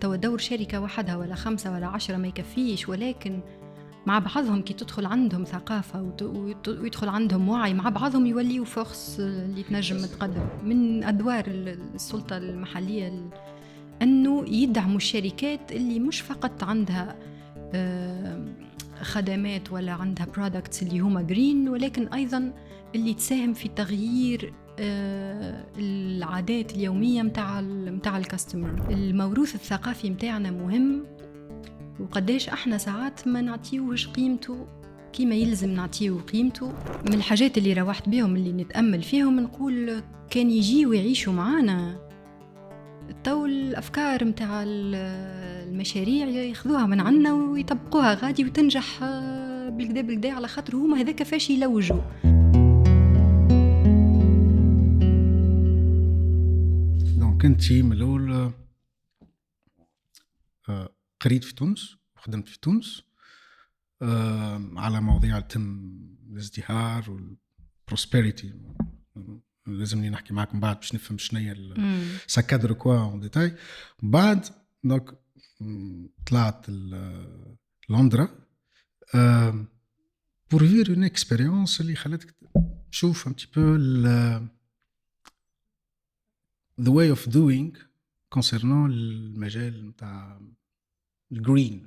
توا دور شركة وحدها ولا 5 ولا 10 ما يكفيش، ولكن مع بعضهم كي تدخل عندهم ثقافة ويدخل عندهم وعي مع بعضهم يوليوا فورس اللي تنجم تقدم. من أدوار السلطة المحلية أنه يدعموا الشركات اللي مش فقط عندها خدمات ولا عندها برودكتس اللي هما جرين، ولكن أيضا اللي تساهم في تغيير العادات اليومية متاع الكاستمر. الموروث الثقافي متاعنا مهم، وقداش احنا ساعات ما نعطيوهش قيمته كيما يلزم نعطيه قيمته. من الحاجات اللي روحت بهم اللي نتأمل فيهم نقول كان يجيوا يعيشوا معانا تو الأفكار متاع المشاريع ياخذوها من عنا ويطبقوها غادي وتنجح بالكدا على خاطر هما هذاك فاش يلوجوا. دونك انتي من الاول قريت في تونس وخدمت في تونس على مواضيع تم الازدهار والبروسبريتي. لازمني نحكي معكم بعد باش نفهم شنيا ساكادر كوا اون ديتاي. بعد دونك طلعت لندرا بور فير اون اكسبيريونس اللي خلتك تشوف un petit peu the way of doing concernant المجال نتاع الجرين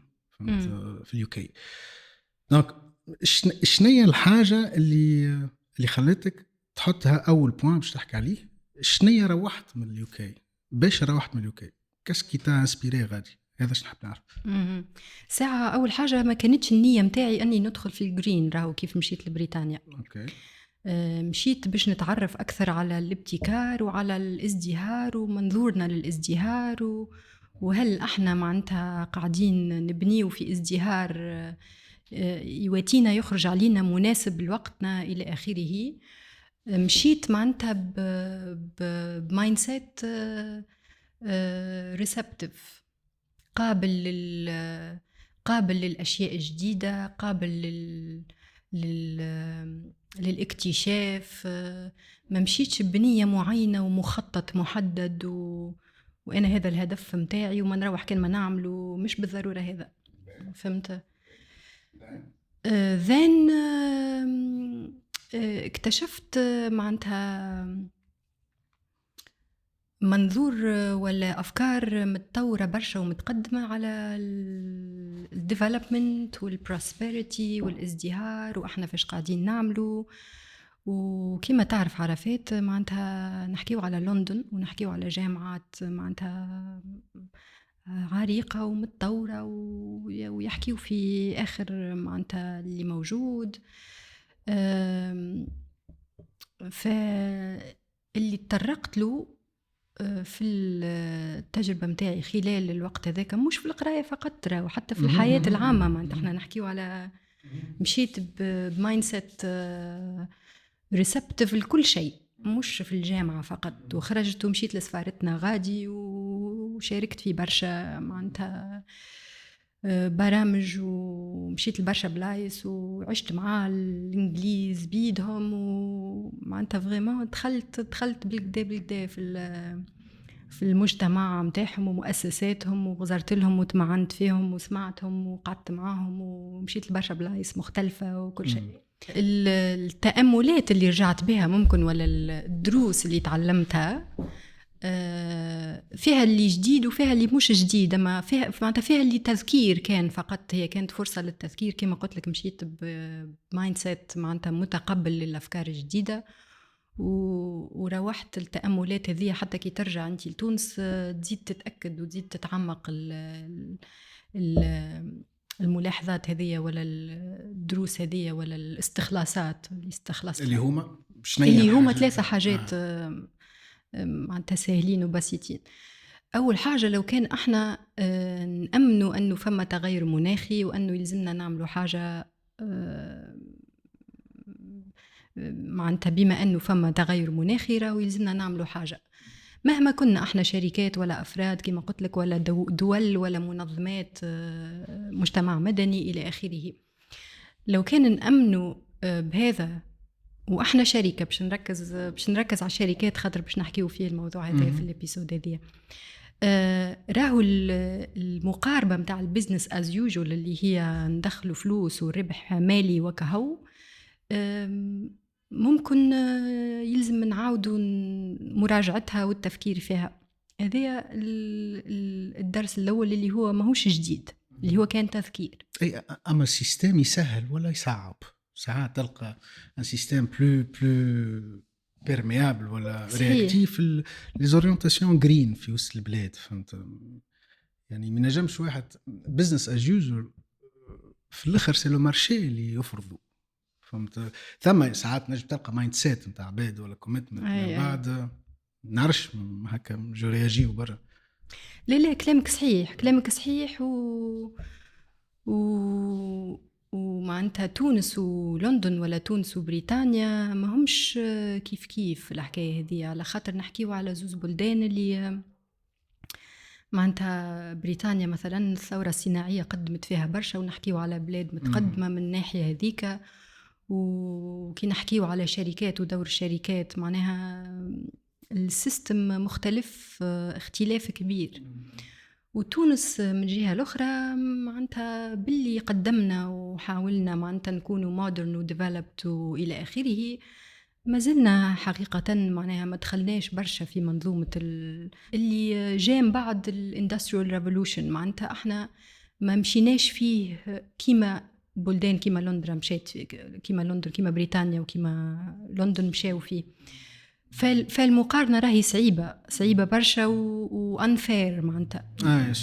في اليوكي. دونك شنيا الحاجة اللي خلتك تحطها أول بوان باش تحكي عليه؟ شنيا روحت من اليوكي؟ باش روحت من اليوكي؟ كاسكي تا انسبيري غادي؟ هذا شنو نحب نعرف. ساعة أول حاجة ما كانتش النية متاعي أني ندخل في الجرين، راهو كيف مشيت لبريطانيا. أوكي. مشيت باش نتعرف أكثر على الابتكار وعلى الازدهار ومنظورنا للازدهار وهل احنا معناتها قاعدين نبنيو في ازدهار يواتينا يخرج علينا مناسب لوقتنا إلى آخره. مشيت معناتها بمايند سيت ريسبتيف، قابل للأشياء الجديدة، قابل للاكتشاف. ما مشيتش بنية معينة ومخطط محدد وأنا هذا الهدف متاعي وما نروح كان ما نعمله، مش بالضرورة هذا. فهمت؟ ذن اكتشفت معناتها منظور ولا أفكار متطورة برشا ومتقدمة على الديفلوبمنت والبروسبريتي والازدهار وإحنا فاش قاعدين نعملوا. وكما تعرف عرفات معناتها نحكيو على لندن ونحكيو على جامعات معناتها عريقة ومتطورة ويحكيو في آخر معناتها اللي موجود. فاللي تطرقت له في التجربة متاعي خلال الوقت هذاك مش في القراية فقط وحتى في الحياة العامة. معناتها احنا نحكيو على مشيت بمايند سيت ريسبتيف لكل شيء، مش في الجامعة فقط. وخرجت ومشيت لسفارتنا غادي وشاركت في برشا معناتها برامج ومشيت لبرشا بلايص وعشت مع الإنجليز بيدهم ومعناتها فريمون دخلت بالكدا في المجتمع متاعهم ومؤسساتهم وغزرت لهم وتمعنت فيهم وسمعتهم وقعدت معاهم ومشيت لبرشا بلايص مختلفة وكل شيء. التأملات اللي رجعت بها ممكن ولا الدروس اللي تعلمتها فيها اللي جديد وفيها اللي مش جديد، اما فيها اللي تذكير كان فقط. هي كانت فرصة للتذكير كما قلت لك. مشيت بمايند سيت معناتها متقبل للأفكار الجديدة وروحت التأملات هذه حتى كي ترجع انت لتونس تزيد تتأكد وتزيد تتعمق الملاحظات هذه ولا الدروس هذه ولا الاستخلاصات اللي هما 3 حاجات معناتها سهلين وبسيطين. أول حاجة لو كان احنا نأمنوا أنه فما تغير مناخي وأنه يلزمنا نعملوا حاجة معناتها بما أنه فما تغير مناخي راهو يلزمنا نعملوا حاجة مهما كنا احنا شركات ولا أفراد كما قلت لك ولا دول ولا منظمات مجتمع مدني إلى آخره. لو كان نأمنوا بهذا واحنا شركه باش نركز على الشركات خاطر باش نحكيو فيه الموضوع هذا في الابيسود هذه. راهو المقاربة متاع البيزنس as usual اللي هي ندخلوا فلوس والربح مالي وكهو ممكن يلزم نعاودوا مراجعتها والتفكير فيها. هذا الدرس الأول اللي هو ماهوش جديد، اللي هو كان تذكير. أي أما السيستم يسهل ولا يصعب؟ ساعات تلقى ان سيستم بلو بيرميابل ولا رياكتيف لي زورينتاسيون جرين في وسط البلاد. فهمت يعني ما نجمش واحد بزنس از يوجوال في الاخر سي لو مارشي اللي يفرضوا. فهمت ثم ساعات نجم تلقى مايند سيت نتاع عباد ولا كوميتمنت من بعد نعرفش هكا جو رياجيو برا. لا كلامك صحيح، كلامك صحيح. ومعناتها تونس ولندن ولا تونس وبريطانيا ما همش كيف الحكاية هذه، على خاطر نحكيو على زوز بلدان اللي معناتها بريطانيا مثلا الثورة الصناعية قدمت فيها برشا، ونحكيو على بلاد متقدمة من الناحية هذيك. وكي نحكيو على شركات ودور الشركات معناها السيستم مختلف اختلاف كبير. وتونس من جهة الأخرى معناتها باللي قدمنا وحاولنا معناتها نكونوا مودرن وديفلوبت وإلى آخره، ما زلنا حقيقة معناها ما دخلناش برشا في منظومة اللي جاء بعد الاندستريال ريفولوشن. معناتها احنا ما مشيناش فيه كيما بلدان كيما لندن مشيت، كيما لندن كيما بريطانيا وكيما لندن مشاو فيه. فالمقارنة راهي صعيبة برشا وانفير معناتها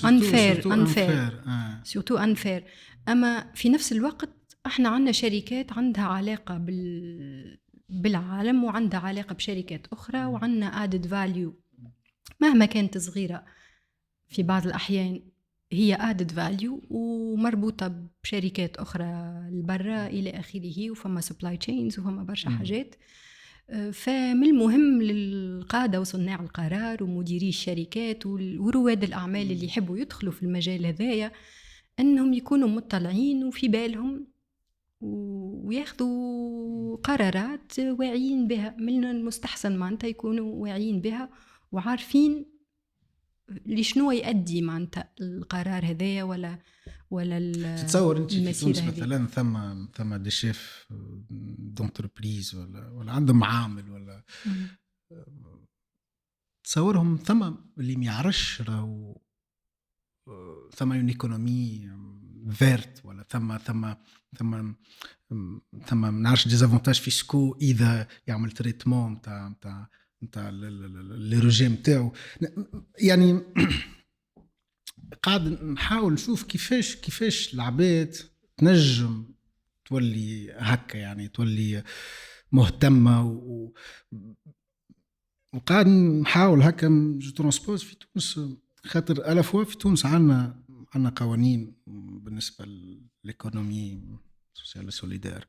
سورتو انفير. اما في نفس الوقت احنا عندنا شركات عندها علاقة بالعالم وعندها علاقة بشركات أخرى، وعندنا added value مهما كانت صغيرة في بعض الأحيان هي added value ومربوطة بشركات أخرى البرة إلى آخره، وفما supply chains وفما برشا حاجات. فمن المهم للقادة وصناع القرار ومديري الشركات ورواد الأعمال اللي يحبوا يدخلوا في المجال هذايا أنهم يكونوا مطلعين وفي بالهم وياخذوا قرارات واعيين بها. من المستحسن معناتها يكونوا واعيين بها وعارفين لشنو يؤدي معناتها القرار هذايا ولا تتصور انت في تونس مثلا ثم دي شيف دونتربريز ولا عندهم معامل ولا تصورهم ثم اللي ما يعرفش راهو ثم اون ايكونومي فيرت ولا ثم ما نعرفش ديزافونتاج فيسكو اذا يعمل تريتمون نتاع لي ريجيم تاعو. يعني قاعد نحاول نشوف كيفاش العباد تنجم تولي هكا، يعني تولي مهتمة وقاعد نحاول هكا جو ترانسبوز في تونس. خاطر ألا فوا في تونس عنا قوانين بالنسبة للإيكونومي سوسيال سوليدار،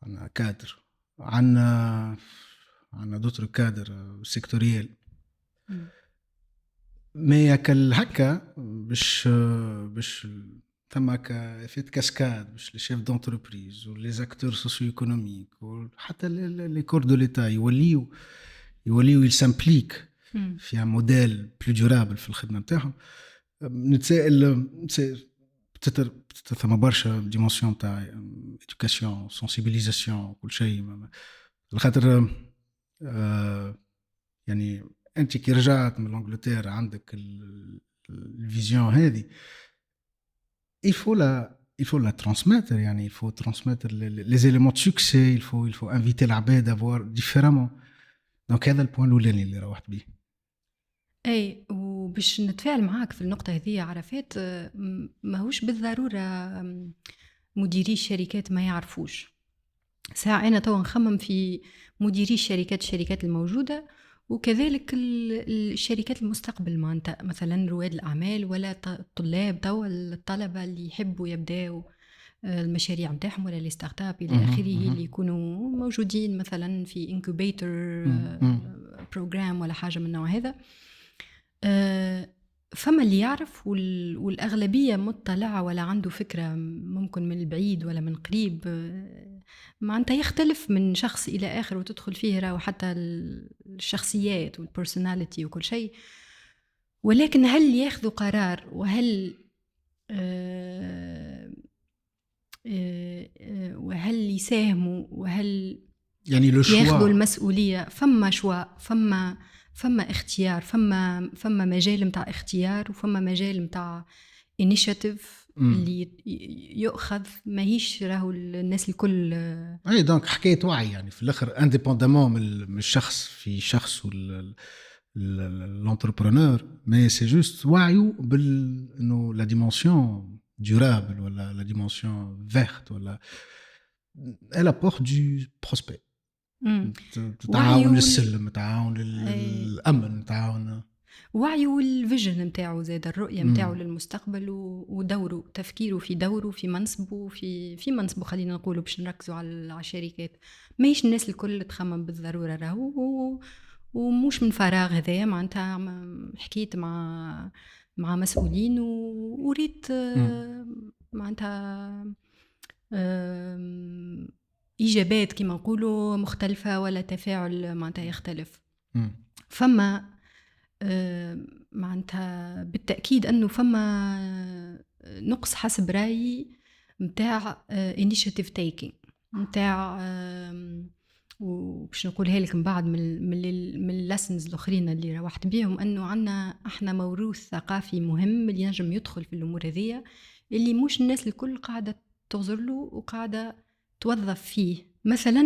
عنا كادر، عنا دوتر كادر سيكتوريال. ما ياكل هكا باش ثم هكا فيت كاسكاد باش لي شيف دونتربريز ولي زاكتور سوسيو ايكونوميك وحتى لي كور دو ليتا يوليو يسامبليك في موديل بلو دورابل في الخدمه نتاعهم. نتسائل بتتر ثم برشا ديمونسيون تاع ايدوكاسيون سونسيبيليزاسيون كل شيء. الخاطر يعني انت كي رجعت من انجلترا عندك الفيزيون هذه، il faut la transmettre. يعني il faut transmettre les éléments de succès. il faut inviter العباد à voir différemment. donc هذا البوان الاولاني اللي روحت به. اي وباش نتفاعل معاك في النقطه هذه عرفات، ماهوش بالضروره مديري الشركات ما يعرفوش. ساعة أنا توا نخمم في مديري الشركات الموجودة، وكذلك الشركات المستقبل معناتها مثلا رواد الأعمال ولا الطلاب توا الطلبة اللي يحبوا يبداوا المشاريع متاعهم ولا لي ستارت اب إلى آخره، اللي يكونوا موجودين مثلا في انكوبيتر بروجرام ولا حاجة من النوع هذا. فما اللي يعرف والأغلبية مطلعة ولا عنده فكرة ممكن من البعيد ولا من قريب. معناتها يختلف من شخص إلى آخر وتدخل فيه راهو حتى الشخصيات والبرسوناليتي وكل شيء. ولكن هل ياخذوا قرار وهل يساهموا وهل يعني لو ياخذوا شوا المسؤولية؟ فما شوا، فما اختيار، فما مجال متاع اختيار وفما مجال متاع initiative اللي يؤخذ. ماهيش راهو الناس الكل اي دونك حكايه وعي يعني في الاخر انديبوندامون من الشخص في شخص l'entrepreneur mais c'est juste وعيه انه la dimension durable ولا la dimension verte ولا elle apporte du prospect. تعاون للسلم، تعاون للامن، تعاون وعي والفيجن نتاعو زاد الرؤيه نتاعو للمستقبل ودوره، تفكيره في دوره، في منصبه، في منصبه خلينا نقولوا، باش نركزوا على الشركات. ماهيش الناس الكل تخمم بالضروره راهو، ومش من فراغ هذايا. معناتها حكيت مع مسؤولين وريت معناتها اجابات كما نقولوا مختلفه، ولا تفاعل معناتها يختلف. فما معناتها بالتأكيد أنه فما نقص حسب رأيي متاع initiative taking متاع وباش نقولها لك من بعد من اللسنز الأخرين اللي روحت بيهم، أنه عنا احنا موروث ثقافي مهم اللي ينجم يدخل في الأمور هذية، اللي مش الناس الكل قاعدة تغزر له وقاعدة توظف فيه. مثلا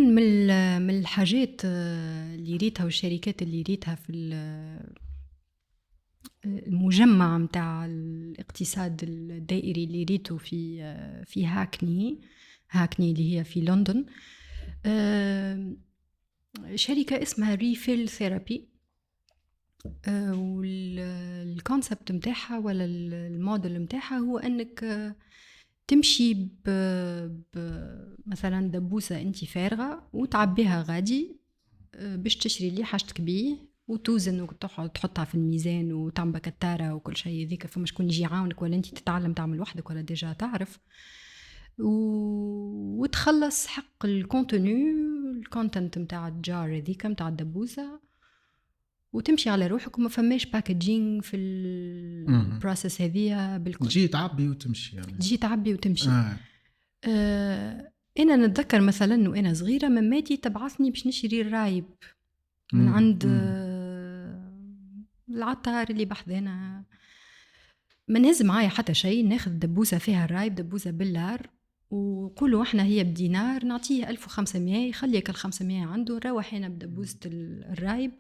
من الحاجات اللي ريتها والشركات اللي ريتها في المجمع متاع الاقتصاد الدائري اللي ريته في هاكني اللي هي في لندن، شركة اسمها ريفيل ثيرابي. والكونسبت متاعها ولا الموديل متاعها هو انك تمشي مثلا دبوسة انت فارغة وتعبيها غادي باش تشري اللي حاجتك بيه، وتوزن وتحطها في الميزان وتعمل كتارة وكل شيء ذيك. فما شكون يجي يعاونك، ولا انت تتعلم تعمل وحدك، ولا ديجا تعرف، وتخلص حق الكونتنت متاع الجار هذيك متاع الدبوسة، وتمشي على روحك وما فماش باكجينج في البروسيس هذية بالكل. تجي تعبي وتمشي يعني. تجي تعبي وتمشي. أنا نتذكر مثلا وأنا صغيرة مماتي تبعثني باش نشري الرايب من عند العطار اللي بحذنا. ما نهز معايا حتى شيء، ناخذ دبوسة فيها الرايب، دبوسة باللار، وقولوا احنا هي بدينار، نعطيه 1500 يخليك 500 عنده، نروح هنا بدبوسة الرايب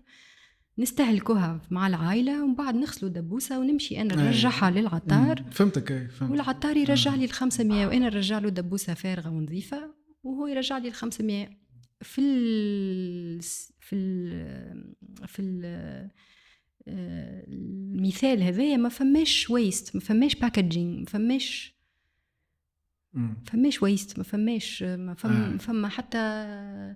نستهلكوها مع العائلة، ومن بعد نغسلوا دبوسة ونمشي أنا نرجعها للعطار. فهمتك. والعطار يرجع لي 500 وأنا نرجع له دبوسة فارغة ونظيفة، وهو يرجع لي 500. في المثال هذايا ما فماش ويست، ما فماش باكجينج، ما فماش ويست، ما فما حتى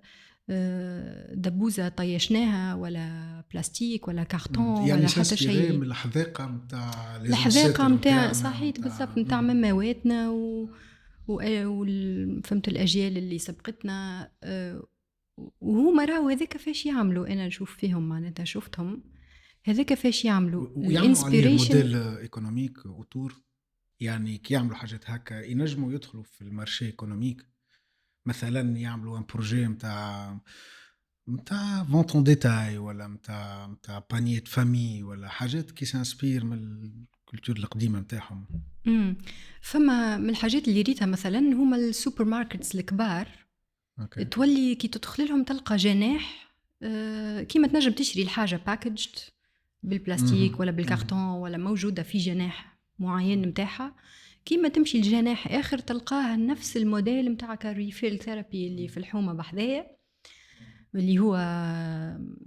دبوزة طيشناها ولا بلاستيك ولا كارتون يعني ولا حتى شيء. من الحذاقة متاع صحيح بالضبط متاع ممواتنا فهمت الأجيال اللي سبقتنا. وهما راهو هذاك فاش يعملوا، أنا نشوف فيهم معناتها شفتهم هذاك فاش يعملوا الانسبيريشن موديل ايكونوميك اوتور. يعني كي يعملوا حاجات هكا ينجموا يدخلوا في المارشي ايكونوميك، مثلا يعملوا ان بروجي متاع فونتون ديتاي، ولا متاع بانية فامي، ولا حاجات كي سانسبير من الكولتور القديمة متاعهم. فما من الحاجات اللي ريتها مثلا هما السوبر ماركتس الكبار. تولي كي تدخل لهم تلقى جناح كيما تنجم تشري الحاجة باكجد بالبلاستيك ولا بالكارتون، ولا موجودة في جناح معين متاعها. كيما تمشي الجناح آخر تلقاها نفس الموديل متاع الريفيل ثيرابي اللي في الحومة بحذايا، اللي هو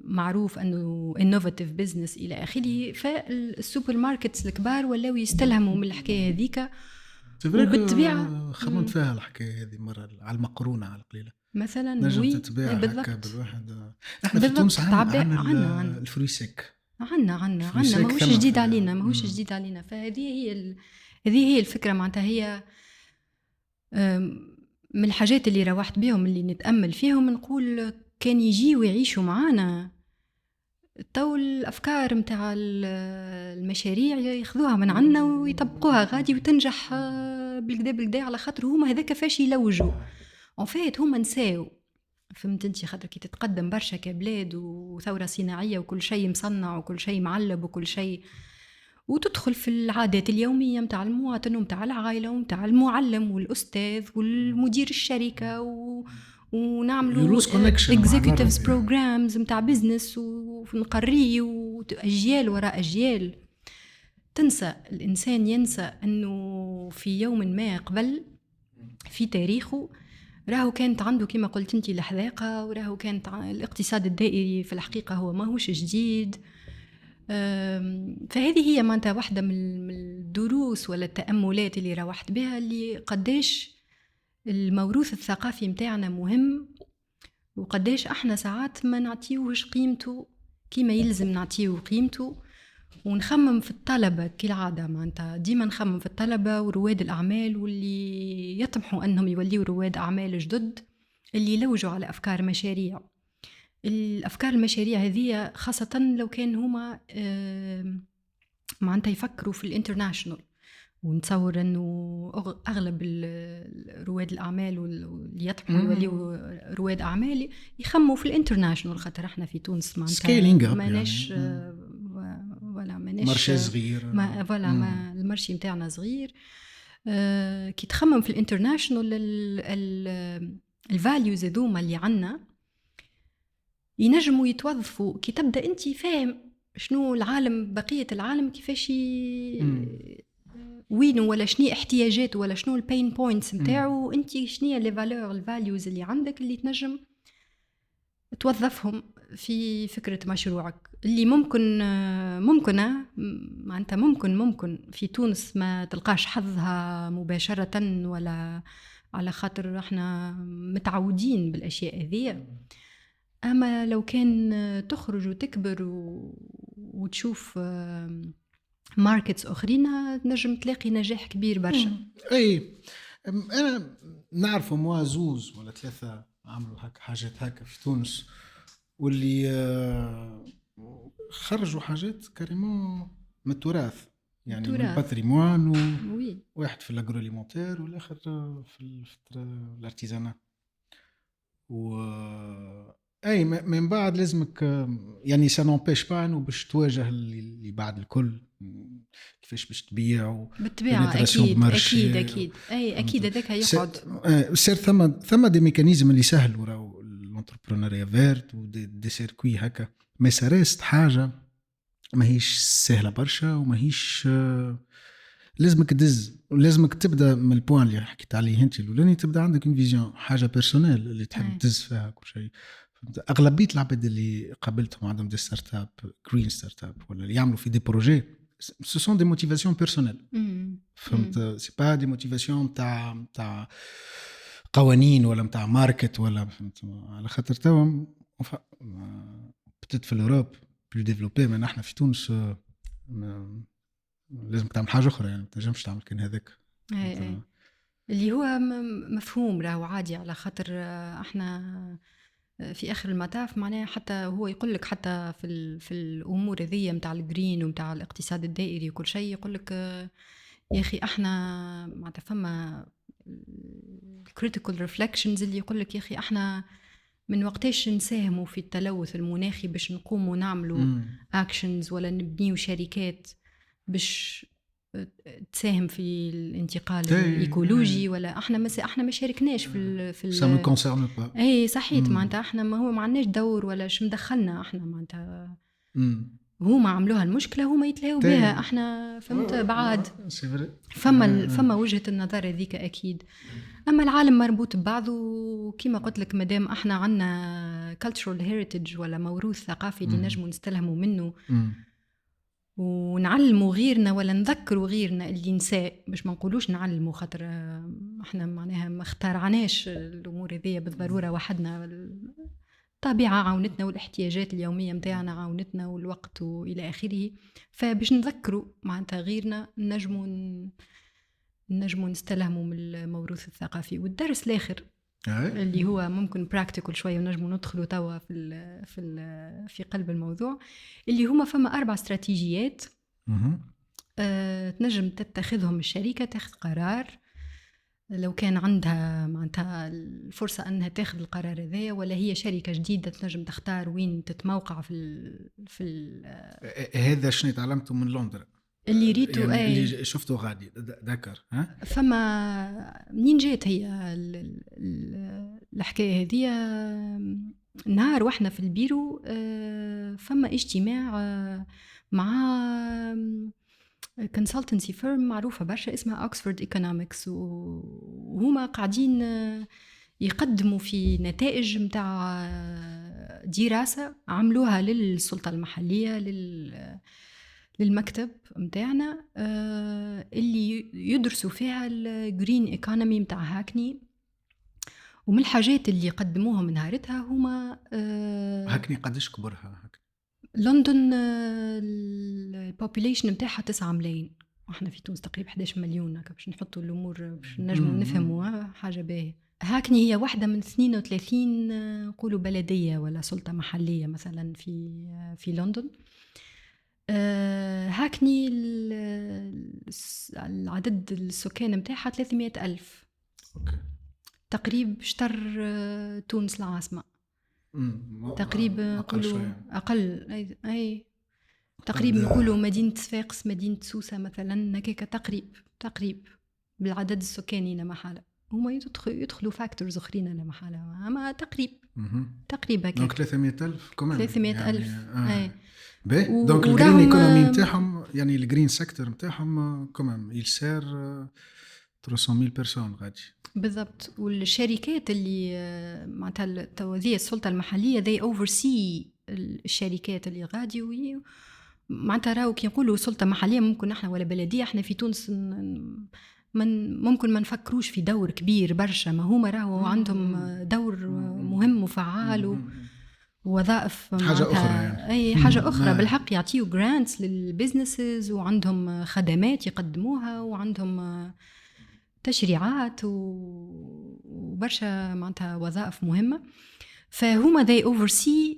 معروف أنه innovative business إلى آخره. فالسوبر ماركتس الكبار ولاو يستلهموا من الحكاية هذيك. وبالطبيعة خممت فيها الحكاية هذه مرة على المقرونة على القليلة مثلا. نجم تتباع هكا بالواحد. احنا في تونس عندنا الفرويسيك، عنا ماهوش جديد علينا. فهذه هي الفكرة معناتها. هي من الحاجات اللي روحت بهم اللي نتأمل فيهم، نقول كان يجي ويعيشوا معانا تو الأفكار متاع المشاريع ياخذوها من عنا ويطبقوها غادي وتنجح بالكدا على خاطر هما هذاك فاش يلوجوا فات هما نساو. فهمت انت؟ خاطر كي تتقدم برشا كبلاد وثورة صناعية وكل شيء مصنع وكل شيء معلب وكل شيء، وتدخل في العادات اليومية متاع المواطن ومتاع العائلة ومتاع المعلم والأستاذ والمدير الشركة ونعملوا executives programs متاع بيزنس ونقريه وأجيال وراء أجيال. تنسى الإنسان ينسى أنه في يوم ما قبل في تاريخه راهو كانت عنده كما قلت انتي الحذاقة، وراهو كانت الاقتصاد الدائري في الحقيقة هو ما هوش جديد. فهذه هي معناتها واحدة من الدروس ولا التأملات اللي روحت بها، اللي قداش الموروث الثقافي متاعنا مهم وقداش احنا ساعات ما نعطيوهش قيمته كما يلزم نعطيوه قيمته. ونخمم في الطلبة كالعادة، معناتها ديما نخمم في الطلبة ورواد الأعمال واللي يطمحوا أنهم يوليوا رواد أعمال جدد اللي يلوجوا على أفكار مشاريع. الأفكار المشاريع هذه خاصة لو كان هما معناتها يفكروا في الانترناشنال، ونتصور أنه أغلب رواد الأعمال واللي يطمحوا يوليوا رواد أعمال يخموا في الانترناشنال، خاطر احنا في تونس معناتها ماناش ولا مارشي صغير ولا ما المارشي متاعنا صغير. كي تخمم في الانترناشنال الفاليوز هذوما اللي عنا ينجموا يتوظفوا كي تبدا انت فاهم شنو العالم، بقيه العالم كيفاش وين ولا شنو احتياجاته ولا شنو البين بوينتس نتاعو، انت شنو لي فالور الفاليوز اللي عندك اللي تنجم توظفهم في فكرة مشروعك اللي ممكن معناتها ممكن في تونس ما تلقاش حظها مباشرة، ولا على خاطر احنا متعودين بالأشياء هذه. أما لو كان تخرج وتكبر وتشوف ماركتس أخرين نجم تلاقي نجاح كبير برشا. أي أنا نعرف زوز ولا 3 عملوا هكا حاجات هكا في تونس، واللي خرجوا حاجات كاريمون من التراث، يعني من الباتريموان واحد في الاغروليمونتير والاخر في الارتيزانا. اي من بعد لازمك يعني سانومبيش با انه باش تواجه اللي بعد الكل كيفاش باش تبيع بالطبيعه. اكيد اكيد هذاك يقعد سير ثم دي ميكانيزم اللي سهلوا راهو الانتربرونيريا فيرت ودي سيركوي هكا، ما سارست حاجه ماهيش سهله برشا وماهيش لازمك تدز، ولازمك تبدا من البوان اللي حكيت عليه انت الاولاني، تبدا عندك اون فيزيون حاجه بيرسونيل اللي تحب تدز فيها كل شيء. اغلبيه العباد اللي قابلتهم عندهم دي ستارت اب جرين ستارت اب ولا اللي يعملوا في دي بروجي ce sont des motivations personnelles. فهمت؟ سي با دي موتيفاسيون تاع قوانين ولا تاع ماركت ولا فهمت، على خاطر توا بتت في الأوروب بلو ديفلوبي من احنا في تونس لازم تعمل حاجه اخرى، يعني ما تنجمش تعمل كان هذاك اللي هو مفهوم راهو عادي، على خاطر احنا في اخر المطاف معناه حتى هو يقول لك حتى في الامور هذه نتاع الجرين ونتاع الاقتصاد الدائري وكل شيء، يقول لك يا اخي احنا معناتها فما critical reflections اللي يقول لك يا اخي احنا من وقتاش نساهموا في التلوث المناخي باش نقوموا نعملوا actions ولا نبنيوا شركات باش تساهم في الانتقال الايكولوجي، ولا احنا ما شاركناش في ça me concerne pas. اي صحيت معناتها احنا ما هو ما عندناش دور ولا شو مدخلنا احنا معناتها هما عملوها المشكله هما يتلاهوا بها، احنا فهمت بعاد فما وجهه النظر هذيك اكيد. اما العالم مربوط ببعضه، وكما قلت لك مادام احنا عندنا cultural heritage ولا موروث ثقافي اللي نجموا نستلهموا منه ونعلموا غيرنا ولا نذكروا غيرنا اللي نساء، باش ما نقولوش نعلموا خاطر احنا معناها ما اخترعناش الامور هذه بالضروره وحدنا، الطبيعه عاونتنا والاحتياجات اليوميه متاعنا عاونتنا والوقت والى اخره، فباش نذكروا معناتها غيرنا نجموا نستلهموا من الموروث الثقافي. والدرس الاخر اللي هو ممكن براكتيكال شويه ونجموا ندخلوا توا في قلب الموضوع، اللي هما فما 4 استراتيجيات تنجم تتخذهم الشركه، تاخذ قرار لو كان عندها معناتها الفرصه انها تاخذ القرار هذا، ولا هي شركه جديده تنجم تختار وين تتموقع في هذا شنو تعلمته من لندن اللي ريتو يعني اللي شفته غادي ذكر فما منين جات هي الحكايه هذه. نهار واحنا في البيرو فما اجتماع مع consultancy firm معروفة برشا اسمها أكسفورد إيكونومكس، وهما قاعدين يقدموا في نتائج متاع دراسة عملوها للسلطة المحلية للمكتب متاعنا اللي يدرسوا فيها الجرين ايكونومي متاع هاكني. ومن الحاجات اللي قدموها من نهارتها هما هاكني قديش كبرها؟ هاكني لندن البوبوليشن متاعها 9 ملايين، واحنا في تونس تقريبا 11 مليون، هكا باش نحطوا الامور باش نجموا نفهموا حاجه باهيه. هاكني هي واحدة من 32 نقولوا بلديه ولا سلطه محليه مثلا في لندن. هاكني العدد السكان متاعها 300,000 تقريبا شطر تونس العاصمة تقريبا نقولوا أقل أي تقريبا نقولوا مدينة صفاقس مدينة سوسة مثلا هكاك تقريب بالعدد السكاني لا محالة. هما يدخلوا فاكتورز أخرين لا محالة أما تقريبا دونك 300,000 كمان 300,000 يعني دونك الجرين ايكونومي نتاعهم يعني الجرين سيكتور نتاعهم كمان يسار 300,000 بيرسون غادي بالضبط. والشركات اللي معناتها توزيع السلطة المحلية they oversee الشركات اللي غادي معناتها راهو كي نقولوا سلطة محلية ممكن احنا ولا بلدية احنا في تونس ممكن ما نفكروش في دور كبير برشا، ما هما راهو عندهم دور مهم وفعال ووظائف حاجة أخرى يعني. أي حاجة أخرى بالحق يعطيوا جرانتس للبيزنسز وعندهم خدمات يقدموها وعندهم تشريعات وبرشا معناتها وظائف مهمة. فهما they oversee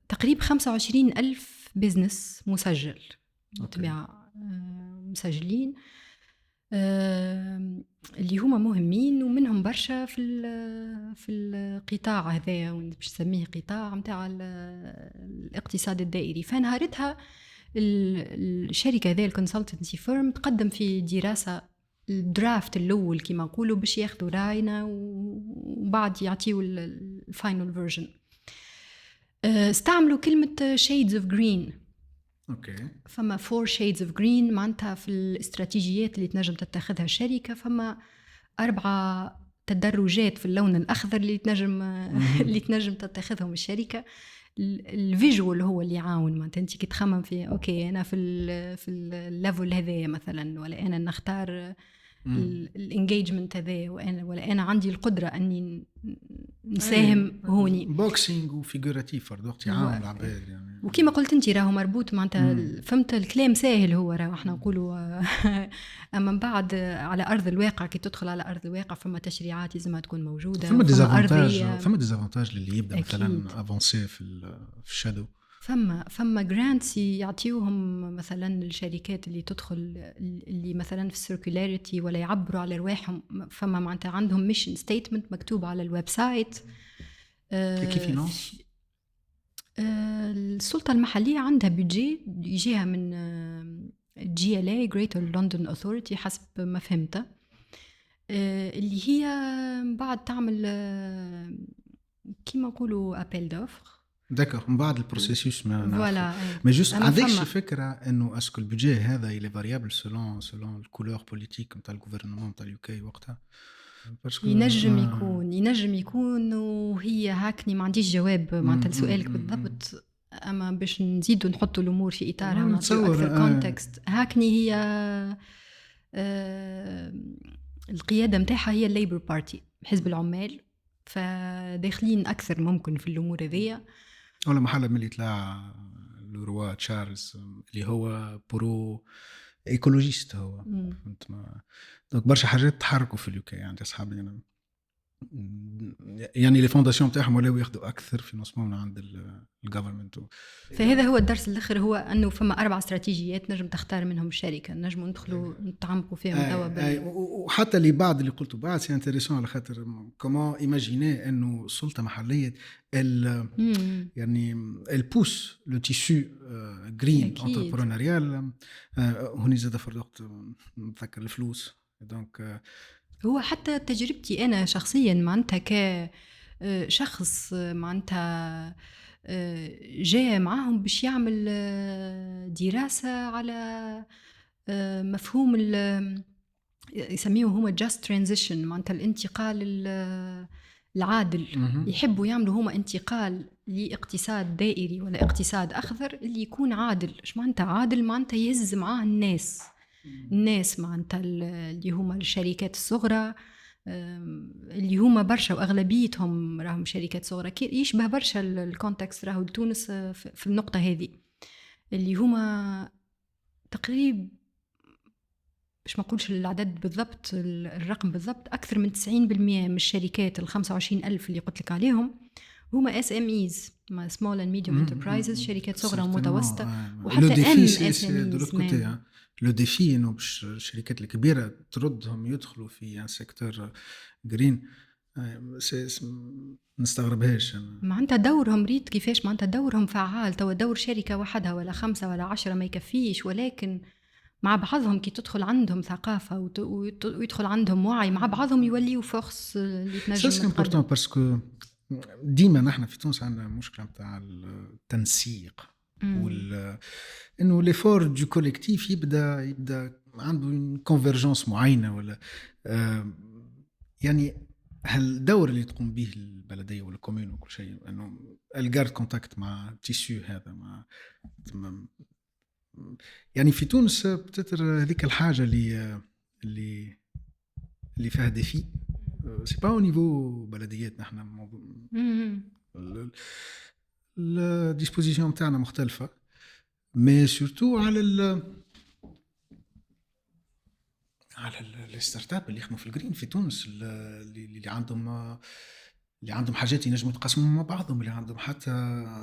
تقريبا 25,000 بيزنس مسجل طبيعة مسجلين اللي هما مهمين ومنهم برشا في القطاع هذا باش نسميه قطاع متاع الاقتصاد الدائري. فنهارتها الشركة هذه الكونسلتنسي فيرم تقدم في دراسة الدرافت الأول كما نقولوا باش ياخذوا راينا وبعد يعطيوا الفاينل فيرجن. استعملوا كلمة shades of green. فما 4 shades of green معناتها في الاستراتيجيات اللي تنجم تتخذها الشركة. فما 4 تدرجات في اللون الأخضر اللي تنجم تتخذهم الشركة. الفيجوال هو اللي يعاون معناتها انت كي تخمم في اوكي انا في الليفل هذا مثلا ولا انا نختار الانجيجمنت هذا ولا انا عندي القدره اني نساهم هوني بوكسينج وفيجوراتيف وقت يعاون العباد يعني. وكما قلت انت راهو مربوط معناتها فهمت الكلام سهل هو راهو احنا نقولوا اما من بعد على ارض الواقع كي تدخل على ارض الواقع فما تشريعات لازم تكون موجوده. فما ديزافونتاج للي يبدا مثلا افونسي في الشادو. فما جرانتس يعطيوهم مثلا الشركات اللي تدخل اللي مثلا في السيركولاريتي ولا يعبروا على رواحهم. فما معناتها عندهم ميشن ستيتمنت مكتوب على الويب سايت. كيف ينص السلطة المحلية عندها بيجي يجيها من GLA Greater London Authority حسب ما فهمته اللي هي بعد تعمل كيما نقولوا أبيل دوفر داكور من بعد البروسيسوس فوالا. ما جوست عندكش الفكره انه اسكو البودجي هذا يلي فاريابل سولون الكولور بوليتيك نتاع الغوفرنمون نتاع اليوكي وقتها ينجم يكون وهي هاكني ما عنديش جواب معناتها لسؤالك بالضبط. اما باش نزيدوا نحطوا الامور في اطارها ونعطيو اكثر كونتكست. هاكني هي القياده نتاعها هي الليبر بارتي حزب العمال فداخلين اكثر ممكن في الامور هذيا. ولا محل ملي طلع لوروا تشارلز اللي هو برو ايكولوجيست هو فهمت ما دونك برشا حاجات تحركوا في اليوكي عند اصحابي انا يعني لي فونداسيون تاعهم ولاو ياخذوا اكثر فينانسمون من عند الجفرمنت. فهذا هو الدرس الاخر، هو انه فما 4 استراتيجيات نجم تختار منهم الشركه، نجموا ندخلوا نتعمقوا فيهم توا. وحتى اللي بعد اللي قلته بعد سي انتريسون على خاطر كومون ايماجيني انه السلطه محليه يعني البوس لو تيشو جرين انتربرونيريال. هوني زاد فرضت نتذكر الفلوس دونك. هو حتى تجربتي انا شخصيا معناتها كشخص معناتها جاء معاهم باش يعمل دراسة على مفهوم يسميه هما just transition، معناتها الانتقال العادل. يحبوا يعملوا هما انتقال لاقتصاد دائري ولا اقتصاد أخضر اللي يكون عادل. ايش معناتها عادل؟ معناتها يهز معاه الناس معناتها اللي هما الشركات الصغرى، اللي هما برشا واغلبيتهم راهم شركات صغرى، يشبه برشا الكونتكست راهو تونس في النقطه هذه، اللي هما تقريبا باش ما نقولش العدد بالضبط، الرقم بالضبط، اكثر من 90% من الشركات ال 25,000 اللي قلت لك عليهم هما SMEs، small and medium enterprises، شركات صغرى ومتوسطه. وحتى MSMEs لو ديفي انه باش الشركات الكبيره تردهم يدخلوا في ان سيكتور جرين، نستغربهاش معناتها دورهم ريت كيفاش، معناتها دورهم فعال. توا دور شركه وحدها ولا 5 ولا 10 ما يكفيش، ولكن مع بعضهم كي تدخل عندهم ثقافه ويدخل عندهم وعي مع بعضهم يوليوا فورس اللي تنجم تقدم. باسكو ديما نحن في تونس عندنا مشكله نتاع التنسيق انه ليفور دو كوليكتيف يبدا عنده كونفرجنس معينه ولا يعني هالدور اللي تقوم به البلديه ولا الكومون وكل شيء، انه الجارد كونتاكت مع تيسيو هذا مع يعني في تونس بتتر هذيك الحاجه اللي فيها ديفي سي با او نيفو بلديات. نحن الديسبوزيسيون تاعنا مختلفه، مي سورتو على الستارت اب اللي يخدموا في الجرين في تونس، اللي عندهم حاجات ينجموا يتقاسموا مع بعضهم، اللي عندهم حتى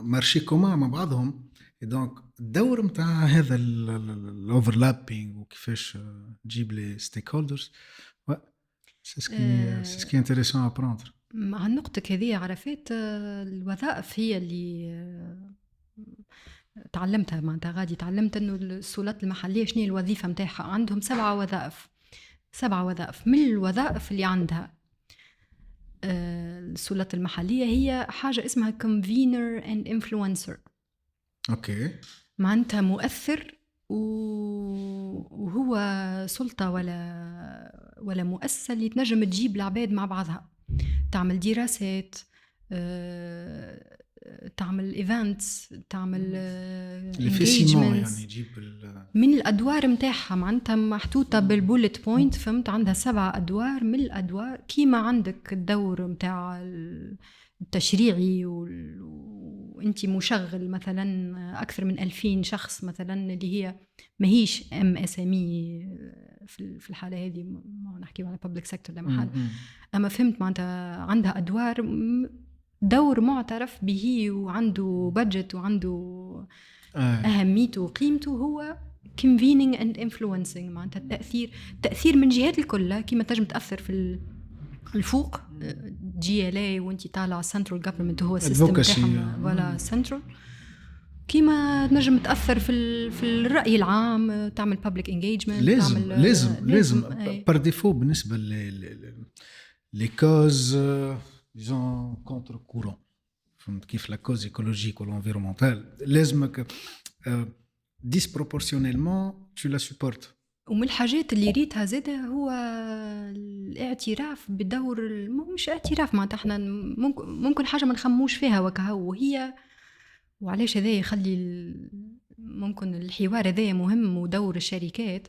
مارشي كومان مع بعضهم. دونك الدور نتاع هذا الاوفرلابينج وكيفاش تجيب لي ستيك هولدرز سكي انتريسون ابروندر. مع نقطتك هذه عرفت الوظائف هي اللي تعلمتها، معناتها غادي تعلمت انه السلطات المحليه شنو الوظيفه نتاعها. عندهم 7 وظائف من الوظائف اللي عندها السلطات المحليه هي حاجه اسمها convener and influencer. اوكي، معناتها مؤثر وهو سلطه ولا مؤسسه اللي تنجم تجيب العباد مع بعضها، تعمل دراسات، تعمل ايفنتس، تعمل انجيجمنتس، يعني يجيب من الادوار نتاعها. معناتها محطوطه بالبولت بوينت، فهمت؟ عندها 7 ادوار من الادوار، كيما عندك الدور نتاع التشريعي وانت مشغل مثلا اكثر من 2000 شخص مثلا، اللي هي ماهيش MSME في الحاله هذه، ما نحكيو على public sector لمحل. اما فهمت معناتها عندها ادوار، دور معترف به وعنده بادجت وعنده اهميته وقيمته، هو convening and influencing. معناتها التأثير من جهات الكل، كيما تنجم تأثر في الفوق GLA وانتي طالع central government هو السيستم تاعهم ولا central، كيما تنجم تأثر في الرأي العام، تعمل public engagement. لازم par défaut بالنسبة les causes disons contre courant، فهمت كيف la cause écologique ou environnementale لازمك disproportionnellement tu la supportes. ومن الحاجات اللي ريتها زاده هو الاعتراف بدور، مش اعتراف معناتها احنا ممكن حاجه ما نخموش فيها وكهو، وهي وعلاش هذا يخلي ممكن الحوار هذا مهم. ودور الشركات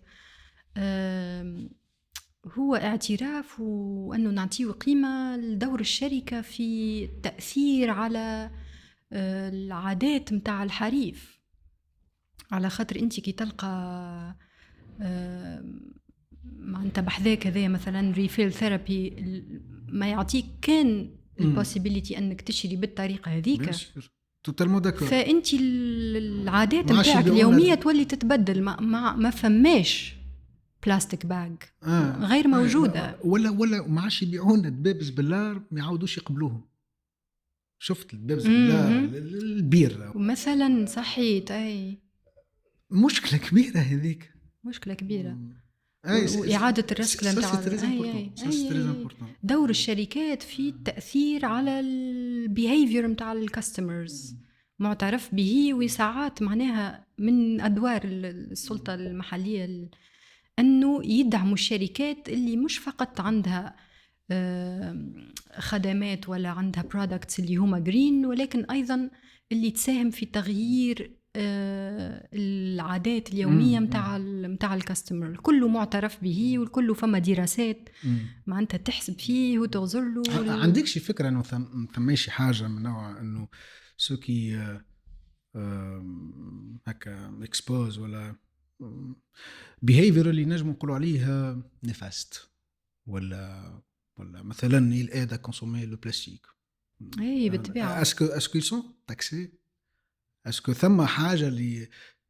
هو اعتراف وانه نعطيه قيمه لدور الشركه في التاثير على العادات متاع الحريف. على خاطر انت كي تلقى معناتها بحذاك هذا مثلا ريفيل ثيرابي، ما يعطيك كان البوسيبيليتي انك تشري بالطريقه هذيك، توتالمون داكور، فانت العادات نتاعك اليوميه تولي تتبدل. ما فماش بلاستيك باج غير موجوده. ولا ما عادش يبيعونا دبابز باللار ما يعاودوش يقبلوهم. شفت الدبابز باللار البير مثلا، صحيت. اي مشكله كبيره هذيك، مشكله كبيره. وإعادة الرسكلة نتاع دور الشركات في التأثير على البيهيفير نتاع الكاستمرز معترف به، وساعات معناها من أدوار السلطة المحلية أنه يدعموا الشركات اللي مش فقط عندها خدمات ولا عندها برودكتس اللي هما جرين، ولكن أيضا اللي تساهم في تغيير العادات اليومية متاع الكاستمر. كله معترف به والكله فما دراسات معناتها تحسب فيه وتغزر له. عندك شي فكرة أنه ثماشي حاجة من نوع أنه سوكي هكا اكسبوز ولا behavior اللي نجم نقولوا عليه نفاست، ولا مثلا الآدة كونسومي لو بلاستيك؟ اي بالطبيعة. اسكو يسون تاكسي؟ اسكو ثم حاجة اللي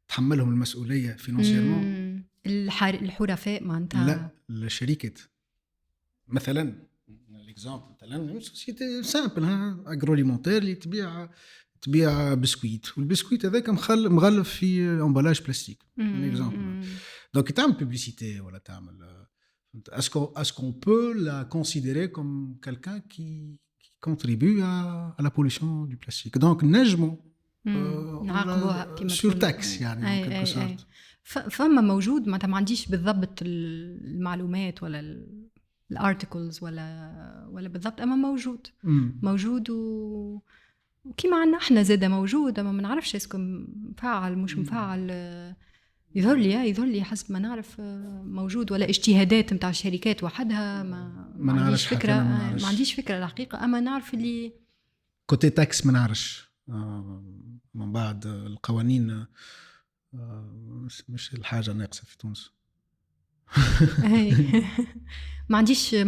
تحملهم المسؤولية فينانسيرمون؟ الحرفاء معناتها لا الشركة مثلا الاكزامبل مثلا سوسيتي سامبل اغروليمونتير اللي تبيع بسكويت، والبسكويت هذاك مغلف في امبالاج بلاستيك اكزامبل. دونك تعمل بوبليسيتي ولا تعمل est-ce qu'on peut la considérer comme quelqu'un qui contribue à la pollution du plastique? Donc نجمو نعاقبوها كما sur taxe يعني en quelque sorte. فما موجود، ما عنديش بالضبط المعلومات ولا الارتيكلز ولا بالضبط، اما موجود وكيما عنا احنا زاده موجود، اما ما نعرفش اسكو مفعل مش مفعل. يظهر لي حسب ما نعرف موجود، ولا اجتهادات نتاع الشركات وحدها. ما عنديش فكره، ما عنديش فكره الحقيقه، اما نعرف اللي كوتي تاكس ما نعرفش. من بعد القوانين مش الحاجه ناقصه في تونس. ما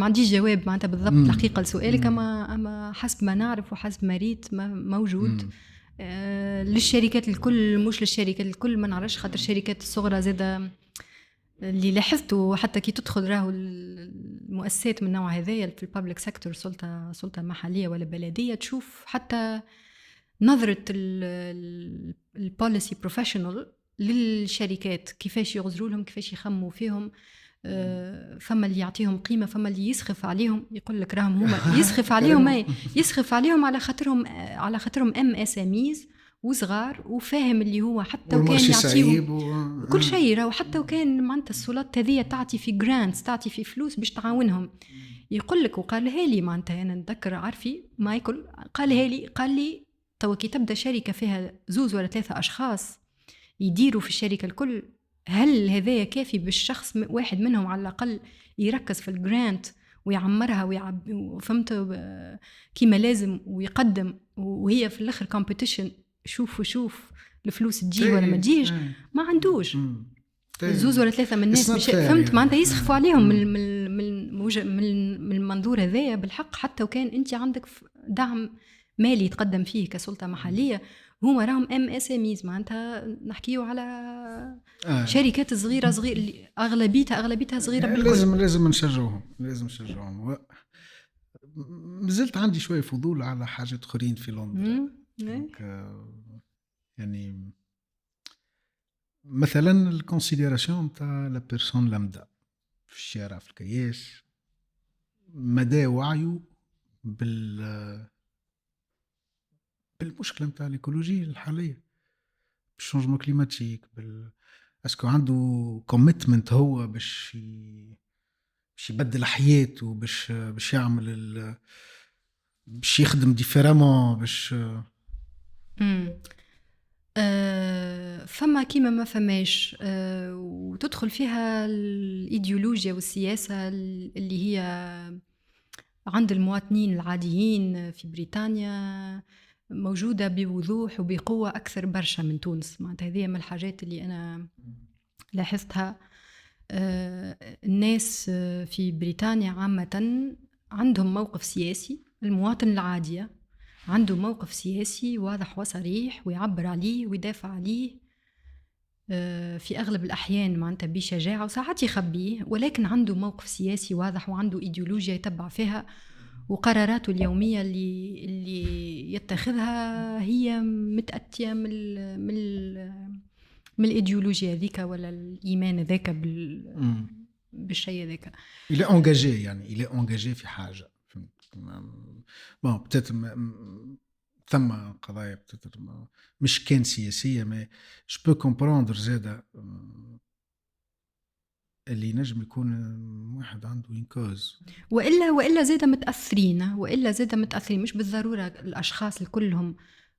عنديش جواب معناتها بالضبط الحقيقه لسؤالك، اما حسب ما نعرف وحسب ما ريت موجود. للشركات الكل مش للشركات الكل ما نعرفش، خاطر الشركات الصغرى زاده اللي لاحظته حتى كي تدخل راهو المؤسسات من نوع هذايا في البابليك سيكتور، سلطه محليه ولا بلديه، تشوف حتى نظره البوليسي بروفيشنال للشركات كيفاش يغزروا لهم، كيفاش يخموا فيهم. فما اللي يعطيهم قيمه، فما اللي يسخف عليهم، يقول لك راهم هما يسخف عليهم على خاطرهم MSMEs وصغار، وفاهم اللي هو حتى وكان يعطيهم كل شيء، راهو حتى وكان معناتها السلطات هذه تعطي في جرانتس، تعطي في فلوس باش تعاونهم. يقول لك وقالها لي معناتها انا نتذكر عارفي مايكل قال لي توا كي تبدا شركه فيها 2 ولا 3 اشخاص يديروا في الشركه الكل، هل هذا كافي بالشخص واحد منهم على الأقل يركز في الجرانت ويعمرها فهمت كيما لازم ويقدم، وهي في الآخر كومبيتيشن شوف الفلوس تجي ولا ما تجيش. ما عندوش 2 ولا 3 من الناس مش فهمت معناتها يسخفوا عليهم من المنظور هذايا. بالحق حتى وكان انت عندك دعم مالي يتقدم فيه كسلطة محلية، هما راهم MSMEs معناتها نحكيو على شركات صغيرة أغلبيتها صغيرة بالكل. لازم نشجعهم. مازلت عندي شوية فضول على حاجات أخرين في لندن. يعني مثلا الكونسيديراسيون تاع لا بيرسون لامدا في الشارع في الكياس، مدى وعيه بالمشكلة متاع الإيكولوجيا الحالية، بالشونجمون كليماتيك، اسكو عنده كوميتمنت هو باش يبدل حياته، باش يعمل باش يخدم ديفيرامون باش فما كيما ما فماش. وتدخل فيها الإيديولوجيا والسياسة اللي هي عند المواطنين العاديين في بريطانيا موجودة بوضوح وبقوة أكثر برشا من تونس. معناتها هذه من الحاجات اللي أنا لاحظتها. الناس في بريطانيا عامة عندهم موقف سياسي. المواطن العادية عنده موقف سياسي واضح وصريح ويعبر عليه ويدافع عليه في أغلب الأحيان معناتها بشجاعة وساعات يخبيه، ولكن عنده موقف سياسي واضح وعنده إيديولوجيا يتبع فيها، وقراراته اليومية اللي يتخذها هي متأتية من الإيديولوجيا ذيك ولا الإيمان ذاك بالشيء ذاك. إلى أنجاجي يعني إلى أنجاجي في حاجة. بون بتاتر ثم قضايا بتاتر مش كان سياسية، ما جو بو كومبروندر زادا اللي نجم يكون واحد عنده إنكاز وإلا زادا متأثرين مش بالضرورة الأشخاص كلهم،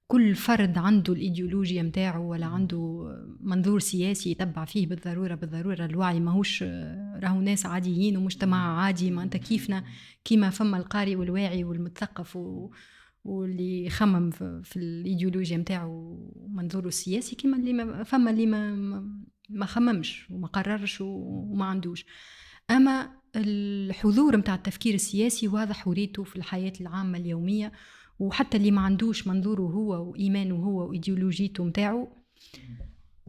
كل فرد عنده الإيديولوجيا متاعه ولا عنده منظور سياسي يتبع فيه بالضرورة. الوعي ماهوش راهو ناس عاديين ومجتمع عادي، ما أنت كيفنا كيما فما القارئ والواعي والمثقف واللي يخمم في الإيديولوجيا متاعه ومنظوره السياسي، كيما اللي فما اللي ما خممش وما قررش وما عندوش. أما الحضور متاع التفكير السياسي واضح وريته في الحياة العامة اليومية، وحتى اللي ما عندوش منظوره هو وإيمانه هو وإيديولوجيته متاعه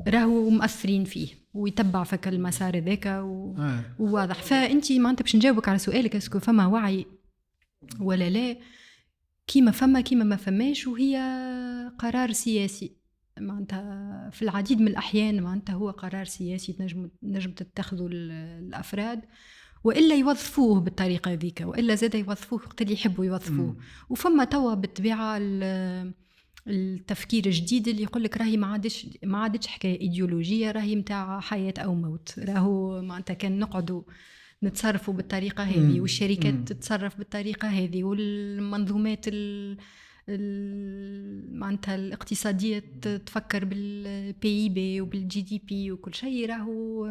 راهو مؤثرين فيه ويتبع فك المسار ذاك وواضح. فأنت ما أنت باش نجاوبك على سؤالك اسكو فما وعي ولا لا، كيما ما فماش، وهي قرار سياسي معناتها في العديد من الأحيان معناتها هو قرار سياسي نجم تتخذه الأفراد، وإلا يوظفوه بالطريقة ذيك، وإلا زاد يوظفوه وقت اللي يحبوا يوظفوه. وفما توا بالطبيعة التفكير الجديد اللي يقولك راهي ما عادش حكاية إيديولوجية، راهي متاع حياة أو موت. راهو معناتها كان نقعدوا نتصرفوا بالطريقة هذه والشركات تتصرف بالطريقة هذه والمنظومات معناتها الاقتصادية تفكر بالبي بي وبالجي دي بي وكل شيء. راهو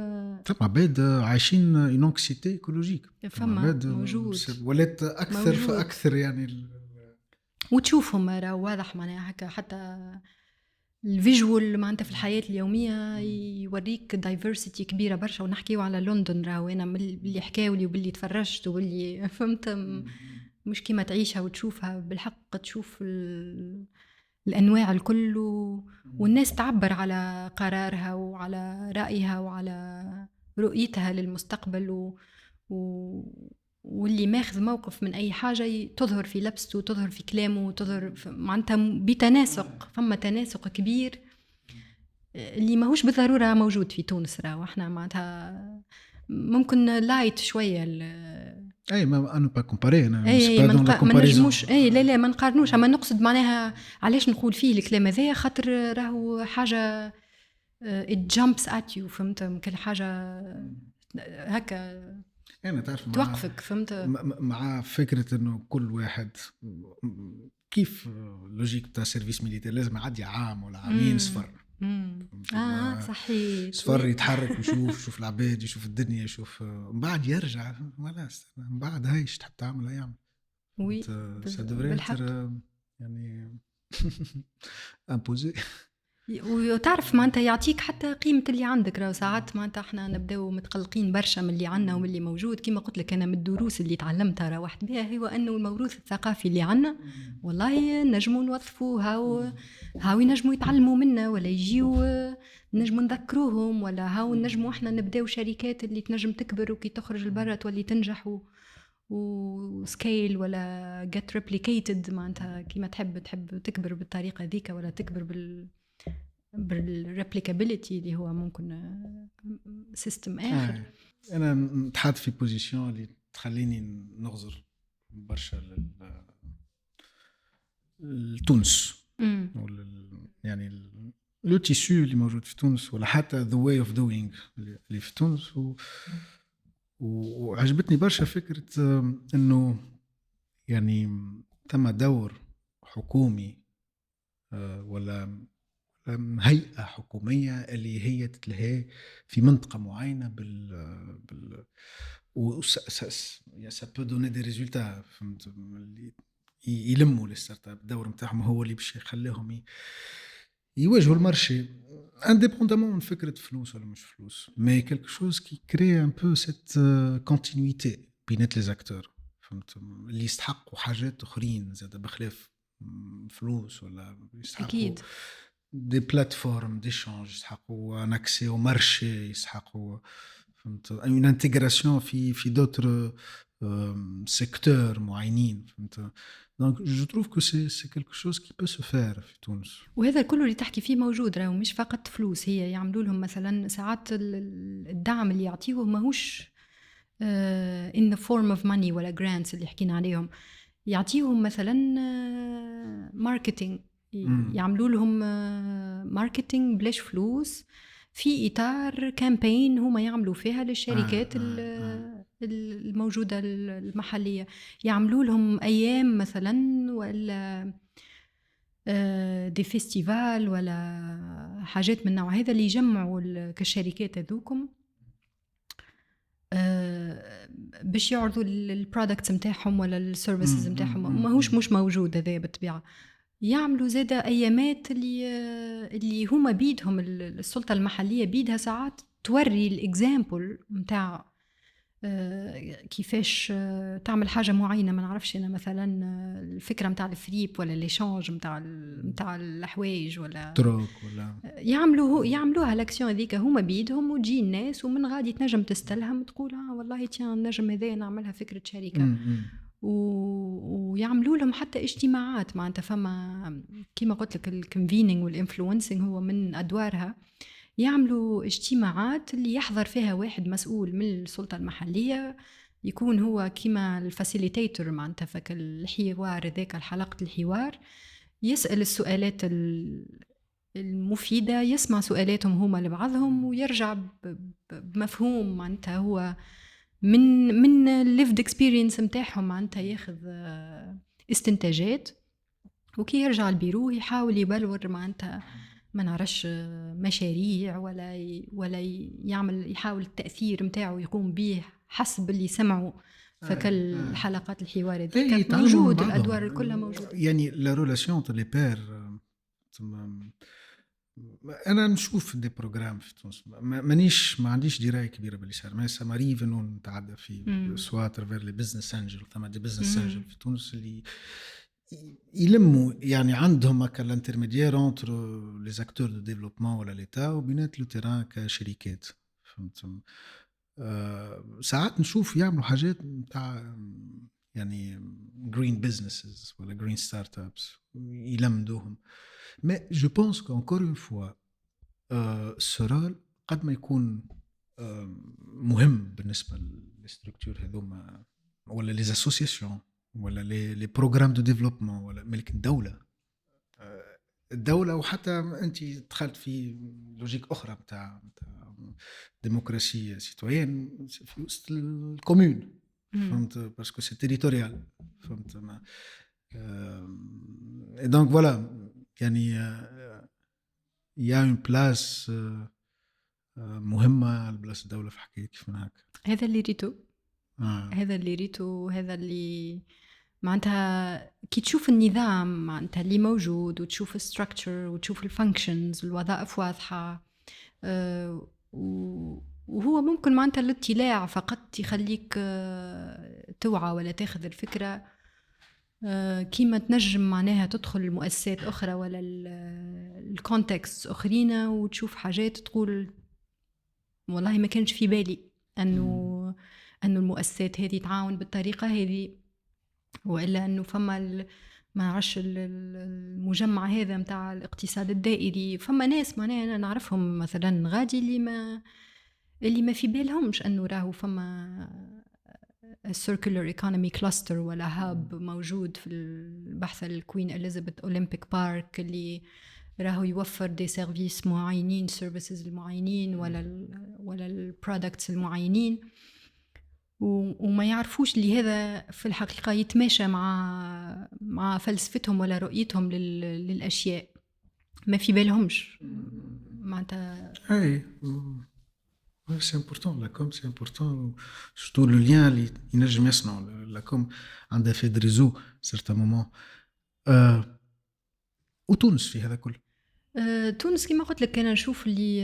فما عباد عايشين انوكسيتي ايكولوجيك، فما موجود ولات اكثر فاكثر يعني وتشوفهم راهو واضح معناها هكا. حتى الفيجوال معناتها في الحياة اليومية يوريك دايفرسيتي كبيرة برشا. ونحكيو على لندن راهو أنا باللي حكاولي وباللي تفرجت وباللي فهمت مش كيما تعيشها وتشوفها بالحق، تشوف الأنواع الكل والناس تعبر على قرارها وعلى رأيها وعلى رؤيتها للمستقبل واللي ماخذ موقف من أي حاجة تظهر في لبسته وتظهر في كلامه وتظهر معناتها بتناسق. فما تناسق كبير اللي ماهوش بالضرورة موجود في تونس. راهو احنا معناتها ممكن لايت شوية اي ما انا با كومباري انا ما نجموش لا ما نقارنوش. اما نقصد معناها علاش نقول فيه الكلام هذا، خاطر راهو حاجة it jumps at you، فهمت؟ كل حاجة هكا أنا تعرف توقفك، فهمت؟ مع فكرة إنه كل واحد كيف لوجيك بتاع سيرفيس ميليتير لازم يعدي عام ولا عامين صفر. صحيح صفر يتحرك ويشوف شوف العباد، يشوف الدنيا، يشوف من بعد يرجع ولا من بعد هايش تحب تعمل يعمل. وي بالحق يعني امبوزي. وتعرف ما انت يعطيك حتى قيمة اللي عندك. راهو ساعات ما انت احنا نبداو متقلقين برشا من اللي عنا ومن اللي موجود. كما قلت لك انا من الدروس اللي تعلمتها روحت بها هو انه الموروث الثقافي اللي عنا والله نجموا نوظفوه هاو ينجموا يتعلموا منا ولا يجيو نجموا نذكروهم، ولا هاو نجموا احنا نبداو شركات اللي تنجم تكبر وكي تخرج البرة تولي تنجح وسكيل ولا get replicated. ما انت كيما تحب تكبر بالطريقة ذيك ولا تكبر بالريبليكابيليتي اللي هو ممكن سيستم آخر. أنا نتحط في بوزيشن اللي تخليني نغزر برشا لتونس يعني لو تيسو اللي موجود في تونس، ولا حتى the way of doing اللي في تونس. وعجبتني برشا فكرة إنه يعني ثم دور حكومي ولا هيئة حكومية اللي هي تتلهي في منطقة معينة ça peut donner des résultats. فهمت؟ اللي يلموا للستارت اب الدور متاعهم هو اللي باش يخليهم يواجهوا المارشي indépendamment من فكرة فلوس ولا مش فلوس، mais quelque chose qui crée un peu cette continuité بين les acteurs. فهمت، اللي يستحقوا حاجات اخرين زاد بخلاف فلوس، ولا يستحقوا أكيد. دي بلاتفورم ديشانج، يسحقوا ان اكسي او مارشي، يسحقوا فهمت اون انتجراسيون في دوتر سيكتور معينين، فهمت. دونك جو تروف كو سي كلكو شوز كي بو سو فير في تونس. وهذا كله اللي تحكي فيه موجود، راهو مش فقط فلوس. هي يعملوا لهم مثلا ساعات الدعم اللي يعطيه ماهوش in the form of money ولا grants اللي حكينا عليهم. يعطيهم مثلا ماركتينج، يعملوا لهم ماركتينج بلاش فلوس في إطار كامبين هما يعملوا فيها للشركات الموجودة المحلية. يعملوا لهم أيام مثلا، ولا دي فيستيفال، ولا حاجات من النوع هذا اللي يجمعوا كالشركات هذوكم باش يعرضوا البرودكتس نتاعهم ولا السيرفيسز نتاعهم. ماهوش مش موجود هذا بالطبيعه. يعملوا زاده ايامات اللي هما بيدهم السلطه المحليه بيدها ساعات توري الاكزامبل نتاع كيفاش تعمل حاجه معينه. ما نعرفش انا مثلا الفكره نتاع الفريب ولا ليشانج نتاع الحوايج ولا تروك، ولا يعملوها الاكسيون هذيك هما بيدهم، وتجي الناس ومن غادي تنجم تستلهم تقول والله تيان نجم هذا نعملها فكره شركه. ويعملوا لهم حتى اجتماعات معناتها. فما كيما قلت لك الكونفينينغ والانفلونسينغ هو من ادوارها. يعملوا اجتماعات اللي يحضر فيها واحد مسؤول من السلطة المحلية، يكون هو كيما الفاسيليتيتور معناتها، فك الحوار ذاك الحلقة الحوار، يسأل السؤالات المفيدة، يسمع سؤالاتهم هما لبعضهم، ويرجع بمفهوم معناتها هو من الليفد اكسبيرينس متاعهم معناتها، ياخذ استنتاجات. وكي يرجع البيرو يحاول يبلور معناتها ما نعرفش مشاريع ولا يعمل، يحاول التأثير متاعه يقوم به حسب اللي سمعوا فكل حلقات الحوار دي. موجود الأدوار كلها موجودة. يعني لا ريلاسيون تاع لي بير. انا نشوف دي بروجرام في تونس، ما عنديش درايه كبيره باللي صار، ما سماريف انه نتعدى في سوا ترفير لي بزنس انجل. ثم دي بزنس انجل في تونس اللي يلموا يعني عندهم هكا الانترميديير انتر لي زاكتور دو ديفلوبمون ولا ليتا وبينات لو تيران كشركات، فهمت. ساعات نشوف يعملوا حاجات نتاع يعني جرين بزنسز ولا جرين ستارت ابس يلمدوهم. ما جو بونس كو انكور اون فوا السرال قد ما يكون مهم بالنسبه للستركتور هذوما ولا لي اسوسياسيون ولا لي بروغرام دو ديفلوبمون ولا ملك الدوله وحتى انت دخلت في لوجيك اخرى نتاع ديمقراطيه سيتويان في وسط الكومون، فهمت، باسكو سي تيريتوريال، فهمت. دونك فوالا يعني يا اون بلاس مهمه لبلاصه الدوله في حكايه كيف هناك. هذا اللي ريتو هذا اللي ريتو هذا اللي معناتها كي تشوف النظام معناتها اللي موجود وتشوف الستراكتشر وتشوف الفانكشنز والوظائف واضحة، وهو ممكن معناتها الاطلاع فقط يخليك توعى ولا تاخذ الفكرة كيما تنجم معناها تدخل المؤسسات أخرى ولا الكونتكست أخرين وتشوف حاجات تقول والله ما كانش في بالي أنه المؤسسات هذه تعاون بالطريقة هذه، وإلا أنه فما ما نعرفش المجمع هذا متاع الاقتصاد الدائري. فما ناس معناها أنا نعرفهم مثلا غادي اللي ما في بالهمش أنه راهو فما السيركولر ايكونومي كلاستر ولا هاب موجود في البحث الكوين إليزابيث أولمبيك بارك اللي راهو يوفر دي سيرفيس معينين، سيرفيسز المعينين ولا البرودكتس المعينين، وما يعرفوش اللي هذا في الحقيقة يتماشى مع فلسفتهم ولا رؤيتهم للأشياء. ما في بالهمش معناتها. اي سي امبورطون لا كوم، سي امبورطون سورتو لو لين اللي ينجم يصنعوا لا كوم عندها في دريزو سيرتا مومون. وتونس في هذا كله تونس كما قلت لك أنا نشوف اللي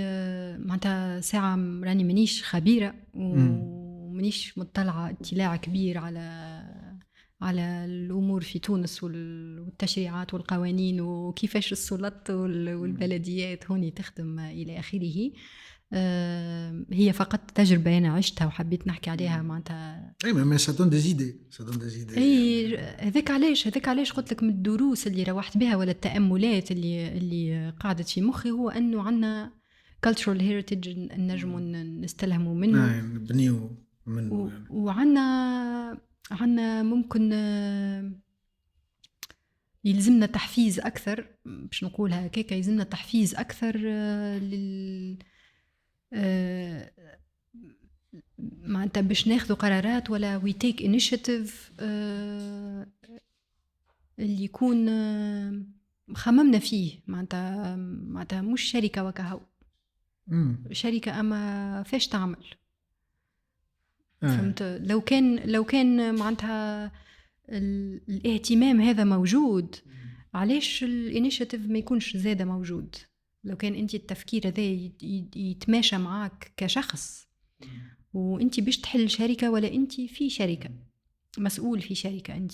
معناتها ساعة راني منيش خبيرة ومنيش مطلعة اطلاع كبير على على الأمور في تونس والتشريعات والقوانين وكيفاش السلطات والبلديات هوني تخدم إلى آخره. هي فقط تجربة أنا عشتها وحبيت نحكي عليها معناتها. أي ما سادون ديزيدي أي هذاك علاش قلت لك من الدروس اللي روحت بها ولا التأملات اللي قاعدت في مخي هو أنه عنا cultural heritage نجموا نستلهموا منه نبنيو منه يعني. وعنا ممكن يلزمنا تحفيز أكثر باش نقولها هكاك، يلزمنا تحفيز أكثر لل معناتها باش ناخذوا قرارات ولا we take initiative اللي يكون خممنا فيه. معناتها مش شركة وكهو شركة أما فاش تعمل. فهمت؟ لو كان معناتها الاهتمام هذا موجود، علاش الانيشيتيف ما يكونش زاده موجود؟ لو كان انت التفكير هذا يتماشى معاك كشخص وانت باش تحل شركه ولا انت في شركه مسؤول في شركه، انت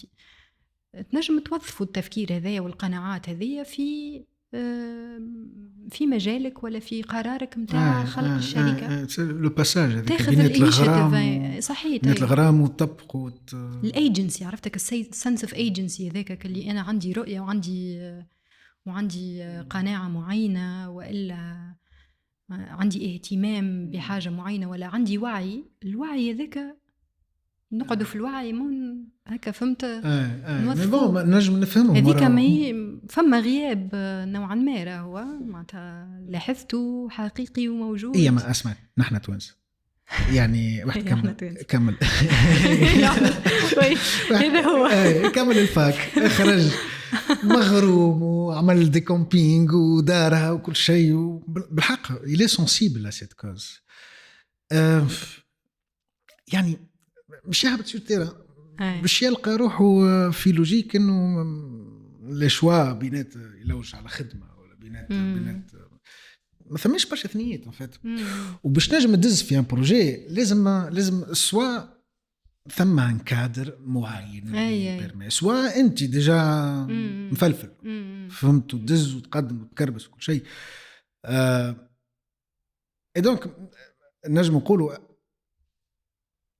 تنجم توظفوا التفكير هذايا والقناعات هذيا في مجالك ولا في قرارك متاع خلق الشركه. لو باساج هذيك تاخذ الانيشيتيف صحيح بين الغرام وتطبقوا الايجنسي. عرفتك السنس اوف ايجنسي هذاك اللي انا عندي رؤيه وعندي قناعه معينه والا عندي اهتمام بحاجه معينه ولا عندي وعي. الوعي هذاك نقعدوا في الوعي مون هكا. فهمت؟ نوضفوا نجم نفهمه هذيك ما فما غياب نوعا ما راهو معناتها لاحظته حقيقي وموجود. اي ما اسمع نحن توانسه يعني واحد كمل هذا هو كمل الفاك خرج مغروم وعمل ديكومبينغ ودارها وكل شيء بالحق إلي سنسيبل لسيت كوز. يعني مش يهبط شو ترى باش يلقى روحه في لوجيك انه لشوا بينات يلوج على خدمه ولا بينات ما ثماش برشا ثنيات فات. وباش نجم تدز في ان بروجي لازم سوا ثم ان كادر معين بيرمي سوا انت ديجا مفلفل فهمت وتدز وتقدم وتكربس وكل شيء. اي دونك نجم نقولوا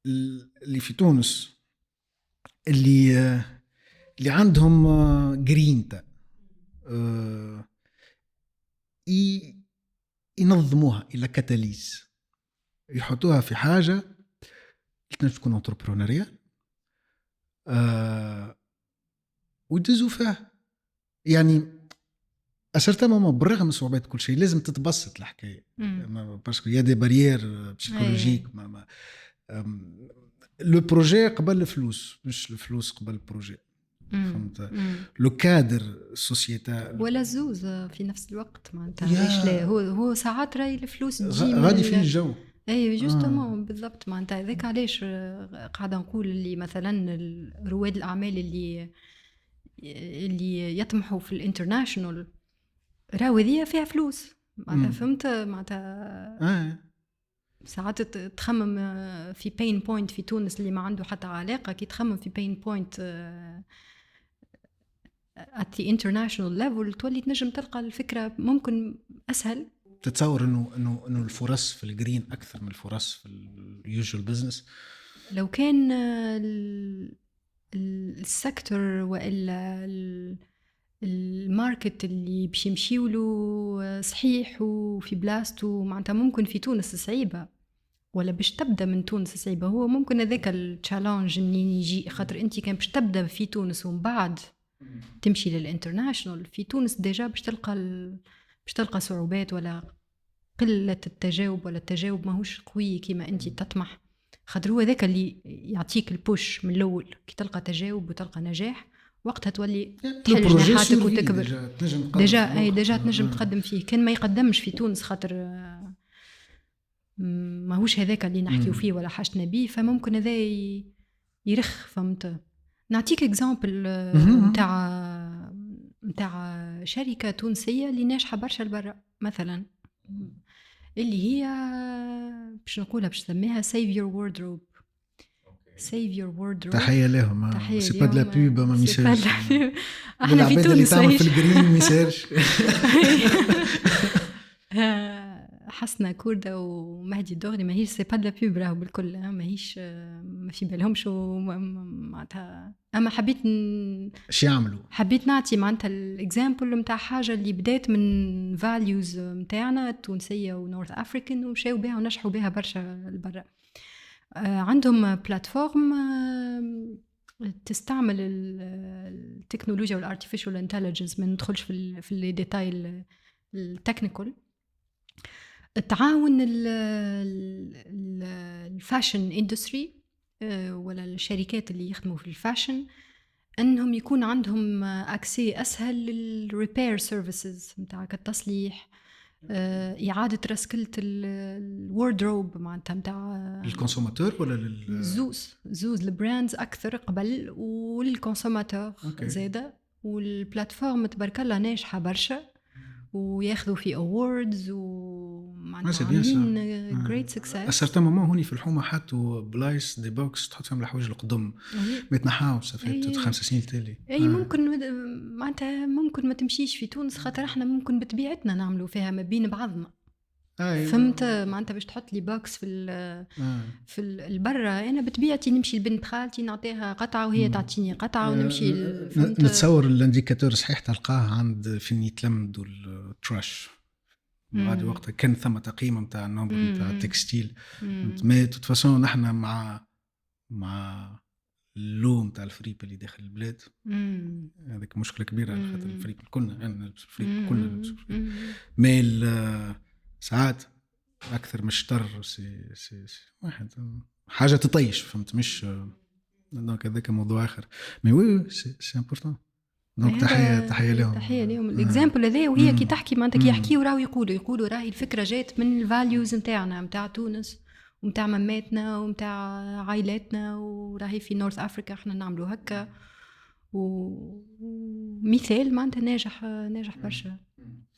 اللي في تونس اللي عندهم جرينتا ينظموها إلى كاتاليز، يحطوها في حاجة تنجم تكون انتربرونيريا ويدزوا فيها. يعني أسرت ماما بالرغم من صعوبات كل شيء لازم تتبسط الحكاية باسكو يا دي باريير بسيكولوجيك. لو بروجي قبل الفلوس مش الفلوس قبل البروجي. فهمت؟ لو كادر السوسيتا ولا الزوز في نفس الوقت معناتها ليش لا هو ساعات راي الفلوس تجي غادي في الجو. اي جوستومون بالضبط. معناتها هذاك علاش قاعده نقول اللي مثلا رواد الاعمال اللي يطمحوا في الانترناشنال راهو هذه فيها فلوس معناتها. فهمت؟ معناتها ساعات تخمم في بين بوينت في تونس اللي ما عنده حتى علاقة، كي تخمم في بين بوينت at the international level تولي تنجم تلقى الفكرة ممكن أسهل. تتصور إنه الفرص في الجرين أكثر من الفرص في اليوجوال بيزنس لو كان السيكتور وإلا الماركت اللي باش يمشيوا له صحيح وفي بلاصته. معناتها ممكن في تونس صعيبه ولا باش تبدا من تونس صعيبه. هو ممكن هذاك التشالنج منين يجي خاطر انت كان باش تبدا في تونس ومن بعد تمشي للانترناشنال. في تونس ديجا باش تلقى صعوبات ولا قله التجاوب ولا التجاوب ماهوش قوي كيما انت تطمح. خاطر هو ذاك اللي يعطيك البوش من الاول. كي تلقى تجاوب وتلقى نجاح وقتها تولي تحل جناحاتك وتكبر. ديجا تنجم تقدم فيه. كان ما يقدمش في تونس خاطر ماهوش هذاك اللي نحكيو فيه ولا حاجتنا بيه فممكن هذا يرخ. فهمت؟ نعطيك اكزامبل متاع شركة تونسية اللي ناجحة برشا لبرا مثلا اللي هي باش نقولها باش نسميها Save Your Wardrobe. save your wardrobe. تحية لهم. سي با دلا بوب ما ميسالش. احنا في تونس اللي تعمل في الجرين ميسالش. حسنا كوردة ومهدي الدغري ماهيش سي با دلا بوب راهو بالكل، ماهيش ما في بالهمش معناتها. اما اش يعملوا، حبيت نعطي معناتها الاكزامبل نتاع حاجه اللي بدات من فاليوز نتاعنا التونسيه ونورث افريكان ومشاو بها ونجحوا بها برشا لبرا. عندهم بلاتفورم تستعمل التكنولوجيا والارتفيشال انتليجنس، ما ندخلش في الديتايل التكنيكال، تعاون الفاشن اندستري ولا الشركات اللي يخدموا في الفاشن انهم يكون عندهم اكسي اسهل للريبير سيرفيسز نتاع التصليح، اعاده رسكله الوردروب معناتها نتاع الكونسوماتور ولا زوز البراندز اكثر قبل والكونسوماتور زاده. والبلاتفورم تبارك الله ناجحه برشا وياخذوا في اووردز ومعناتها عاملين جريت سكسس. اسرتهم مومون هوني في الحومه حطوا بلايص دي بوكس تحط فيهم الحوايج القدم ما يتنحاو صافي 5 سنين تالي. اي ممكن معناتها ممكن ما تمشيش في تونس خاطر احنا ممكن بطبيعتنا نعملوا فيها ما بين بعضنا. فهمت معناتها باش تحط لي بوكس في البرة انا بطبيعتي نمشي لبنت خالتي نعطيها قطعه وهي تعطيني قطعه ونمشي نتصور الانديكاتور صحيح تلقاه عند فين يتلمد التراش غادي وقتها كان ثم تقييم نتاع النمبر نتاع التكستيل. ما تفاصون نحن مع اللوم نتاع الفريب اللي داخل البلاد هذيك مشكله كبيره خاطر الفريب كلنا نلبس الفريب كلنا نلبس ميل ساعات اكثر من الشطر سي واحد حاجه تطيش فهمت مش دونك هذاك موضوع اخر مي وي سي امبورطون. دونك تحيه لهم الاكزامبل هذا. وهي كي تحكي معناتها كي يحكيوا راهو يقولوا راهي الفكره جات من الفاليوز نتاعنا نتاع تونس ومتاع مماتنا ومتاع عائلاتنا وراهي في نورث افريكا احنا نعملوا هكا ومثال معناتها ناجح برشا.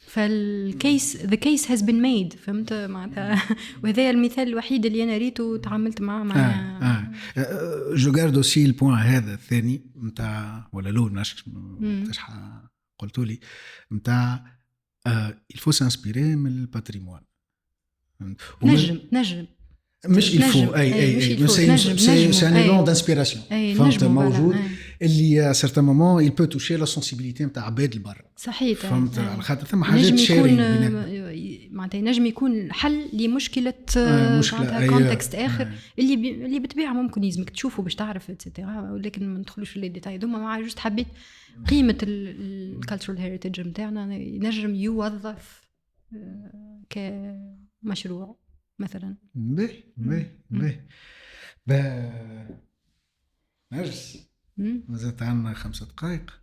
فالكيس the case has been made فهمت معناتها. وهذا المثال الوحيد اللي انا ريته تعاملت معه جو غارد اوسي البوين هذا الثاني نتاع ولا لو ناش قلتوا لي نتاع il faut s'inspirer من الباتريمون. نجم مش الفو اي سي ان ايلون دانسبيراسيون فهمت موجود اللي سيرتا مومون il peut toucher la sensibilité نتاع عباد البر صحيح فهمت على خاطر ثم حاجات شيرين معناتها نجم يكون حل لمشكله معناتها كونتكست اخر اللي بطبيعه ممكن يلزمك تشوفه باش تعرف اتسيتيرا ولكن ما ندخلوش في لي ديتاي دوما مع جوست حبيت قيمه الكالتشرال هيريتيج نتاعنا ينجم يوظف كمشروع مثلا. باهي نرجس مازالت عندنا 5 دقائق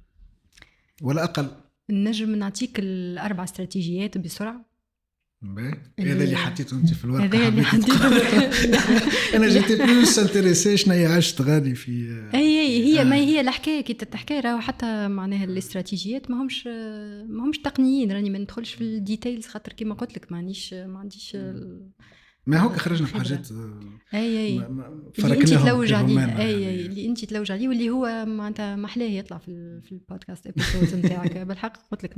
ولا أقل. نجم نعطيك 4 استراتيجيات بسرعة. باهي هذا اللي حطيته أنت في الورقة. هذا اللي حطيته. أنا جيت بلوس انتريسي شنو عشت غادي في. هي ما هي الحكاية كي تتحكي راهو حتى معناها الاستراتيجيات ما همش تقنيين راني ما ندخلش في الديتيلز خاطر كيما قلت لك ما عنديش ما هو خرجنا في حاجات اي اللي انت تلوج عليه اللي انت تلوج عليه واللي هو معناتها محلاه يطلع في البودكاست ابيسودز نتاعك. بالحق قلت لك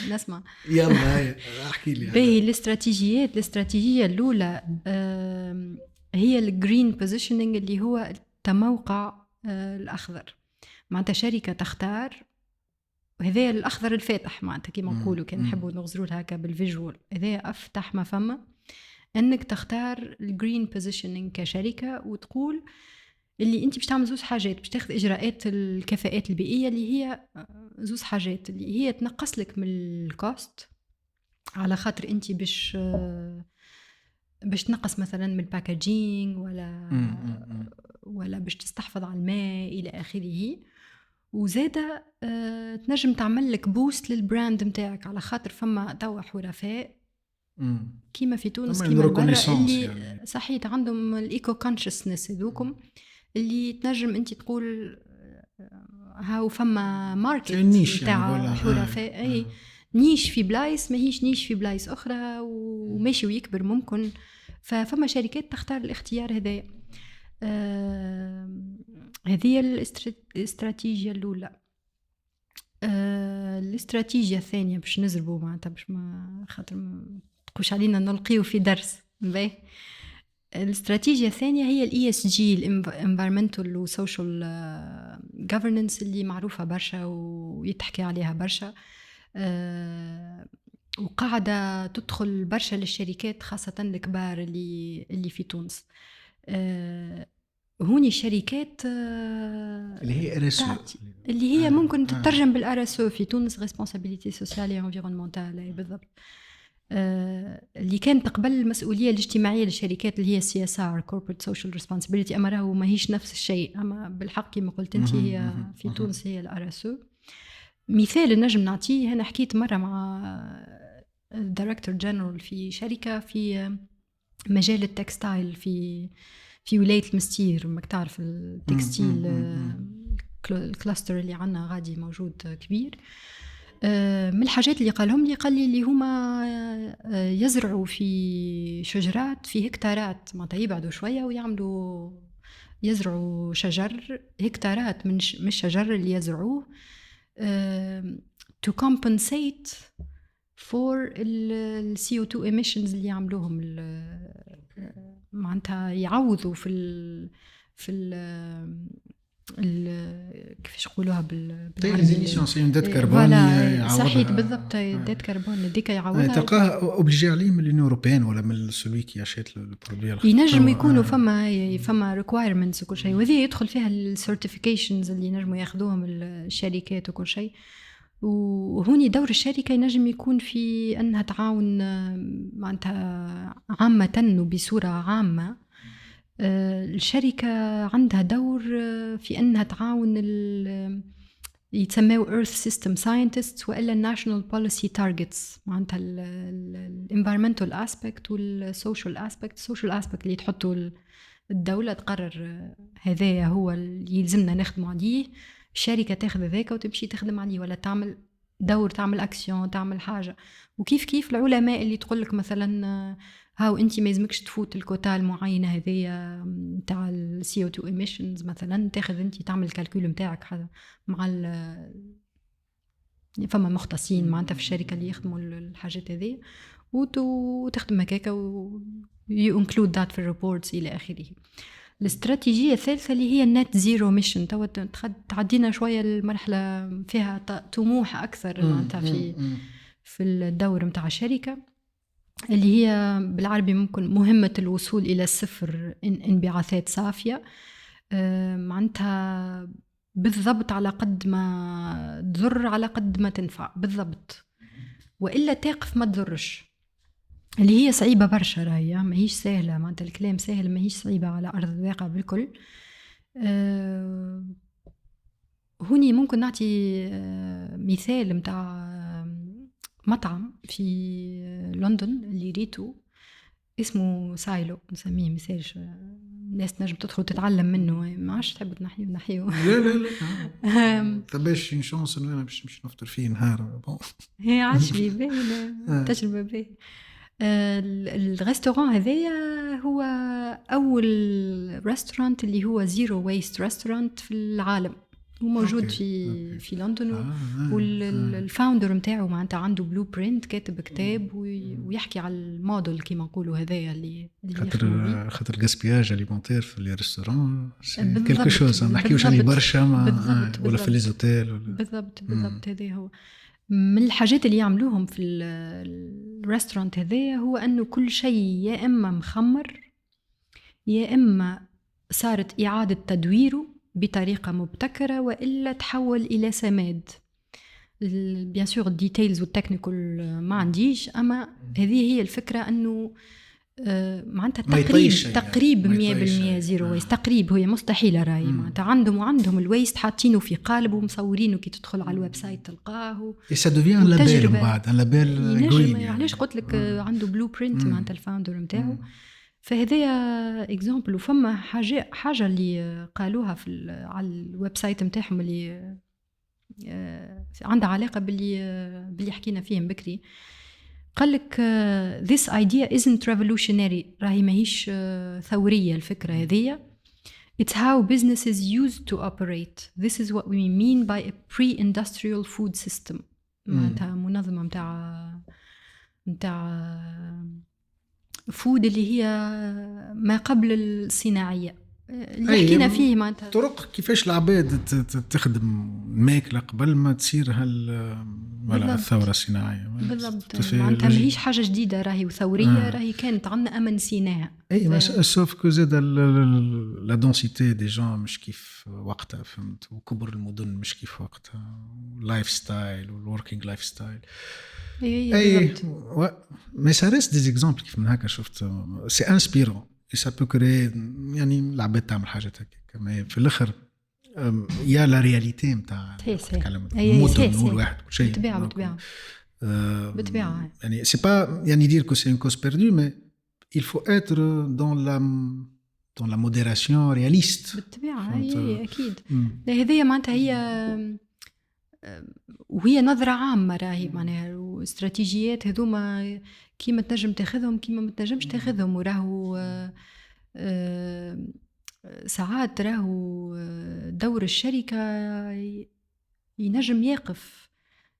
نسمع يلا احكي لي. باهي الاستراتيجيه الاولى هي الجرين بوزيشننج اللي هو التموقع الاخضر. معناتها شركه تختار وهذا الاخضر الفاتح معناتها كيما نقولوا كان نحبوا نغزروا هكا بالفيجوال هذا افتح ما فما انك تختار الجرين بوزيشننج كشركه وتقول اللي انت باش تعمل زوز حاجات باش تاخذ اجراءات الكفاءات البيئيه اللي هي زوز حاجات اللي هي تنقص لك من الكوست على خاطر انت باش تنقص مثلا من الباكاجينج ولا باش تستحفظ على الماء الى اخره. وزاده تنجم تعمل لك بوست للبراند نتاعك على خاطر فما توا حرفاء كيما في تونس كيما برا اللي يعني. صحيح عندهم الايكو كونشسنس هذوكم اللي تنجم انت تقول هاو فما ماركت نتاع حرفاء اي نيش في بلايص ماهيش نيش في بلايص اخرى وماشي ويكبر ممكن. فما شركات تختار الاختيار هذا. هذه الاستراتيجية الأولى. الاستراتيجية الثانية باش نزربوا معناتها باش ما خاطر ما تقوش علينا نلقيو في درس باهي. الاستراتيجية الثانية هي ال ESG Environmental و Social Governance اللي معروفة برشا ويتحكي عليها برشا، وقاعدة تدخل برشا للشركات خاصة الكبار اللي في تونس. هوني الشركات اللي هي RSE اللي هي ممكن تترجم بالRSE في تونس Responsabilité Sociale et Environnementale بالضبط. اللي كانت قبل المسؤولية الاجتماعية للشركات اللي هي CSR Corporate Social Responsibility، أما راهو ما هيش نفس الشيء، أما بالحق كما قلت أنت هي في تونس هي الRSE. مثال نجم نعطيه، أنا حكيت مرة مع الدايركتور جنرال في شركة في مجال التكستايل في ولاية المستير، ما تعرف التكستيل الكلاستر اللي عنا غادي موجود كبير. من الحاجات اللي قال لي اللي هما يزرعوا في شجرات في هكتارات، معناتها يبعدوا شوية ويعملوا يزرعوا شجر هكتارات من الشجر اللي يزرعوه to compensate for ال CO2 emissions اللي يعملوهم، معناتها يعوضوا كيفاش نقولوها بالعربية دات كربونية صحيح بالضبط دات كربون ديك يعوضها. تلقاها اوبليجي عليه من اليونيون اوروبيان ولا من السلوي كي يشيت البرودوي ينجم يكونوا فما ريكوايرمنتس وكل شيء، وهذه يدخل فيها السيرتيفيكيشنز اللي ينجموا ياخذوهم الشركات وكل شيء. وهوني دور الشركة ينجم يكون في أنها تعاون معناتها عامة وبصورة عامة. الشركة عندها دور في أنها تعاون يتسموا Earth System Scientists وإلا National Policy Targets، معناتها Environmental Aspect وال Social Aspect. Social Aspect اللي تحطوا الدولة تقرر هذا هو اللي يلزمنا نخدم عليه، الشركة تاخذ ذاك وتمشي تخدم عليه، ولا تعمل دور تعمل أكسيون تعمل حاجة. وكيف العلماء اللي تقولك مثلا هاو انت ما يلزمكش تفوت الكوتا المعينه هذيا نتاع ال CO2 emissions مثلا، تاخذ انت تعمل الكالكول نتاعك مع فما مختصين معناتها في الشركه اللي يخدموا الحاجات هذه وتخدم هكاكا you include that في الريبورتس الى اخره. الاستراتيجيه الثالثه اللي هي النت زيرو ميشن، تو تعدينا شويه المرحله فيها طموح اكثر معناتها في الدور نتاع الشركه، اللي هي بالعربي ممكن مهمة الوصول إلى الصفر انبعاثات صافية. معناتها بالضبط على قد ما تضر على قد ما تنفع بالضبط، وإلا تقف ما تضرش، اللي هي صعيبة برشا راهي ما هيش سهلة. معناتها الكلام سهل ما هيش صعيبة على أرض الواقع بالكل. هوني ممكن نعطي مثال متاع مطعم في لندن اللي ريتو اسمه سايلو، نسميه مثالش الناس نجم تدخل تتعلم منه، ما عادش تحب نحيو لا تباش ان شانس انه انا باش نفطر فيه نهار هي عشبي باهي تجربه باهي. الريستوران هذايا هو اول ريستورانت اللي هو زيرو ويست ريستورانت في العالم، وموجود في لندن. والفاوندر نتاعو معناتها عنده بلو برينت، كاتب كتاب ويحكي على الموديل كيما نقولوا هذايا اللي خاطر الغاسبياج اليمونتير في لي ريستورون كلكو شوز ما نحكيوش عليه برشا ولا في ليزوتيل بالضبط هذا هو من الحاجات اللي يعملوهم في الريستورانت هذايا، هو انه كل شيء يا اما مخمر يا اما صارت اعاده تدويره بطريقة مبتكرة وإلا تحول إلى سماد. بيان سور الديتيلز والتكنيكال ما عنديش، أما هذه هي الفكرة أنه معناتها تقريب 100% زيرو ويست، تقريب هي مستحيلة راهي. معناتها عندهم الويست حاطينه في قالب ومصورينه، كي تدخل على الويب سايت تلقاه يسدوفيان لابيل بعد لابيل جرين. علاش قلت لك عنده بلو برينت معناتها الفاوندر نتاعو. فهذا اكزامبل. وفما حاجه اللي قالوها على الويب سايت نتاعهم اللي عندها علاقه باللي حكينا فيه بكري. قال لك this idea isn't revolutionary، راهي ماهيش ثوريه الفكره هذه، It's how businesses used to operate. This is what we mean by a pre-industrial food system. معناتها منظمة متاع فود اللي هي ما قبل الصناعية اللي حكينا فيه. معناتها طرق كيفاش العباد تخدم الماكلة قبل ما تصير الثورة الصناعية. بالضبط. معناتها ماهيش حاجة جديدة راهي وثورية. راهي كانت عندنا أما نسيناها. اي سوف كو زاد لا دونسيتي دي جون مش كيف وقتها، فهمت، وكبر المدن مش كيف وقتها، اللايف ستايل والوركينج لايف ستايل. اي مي سا ريست دي اكزامبل كيف من هكا شفت سي انسبيرون سا بو كري، يعني العباد تعمل حاجات هكا. مي في الاخر يا لا رياليتي نتاع تكلم المدن والواحد كل شيء بالطبيعة يعني سي با يعني دير كو سي ان كوز بيردو، مي il faut être dans la modération réaliste. بالطبيعة. أي أكيد. هذه معناتها هي وهي نظرة عامة راهي معناها، واستراتيجيات هذوما كيما تنجم تاخذهم كيما ما تنجمش تاخذهم. وراهو ساعات راهو دور الشركة ينجم يقف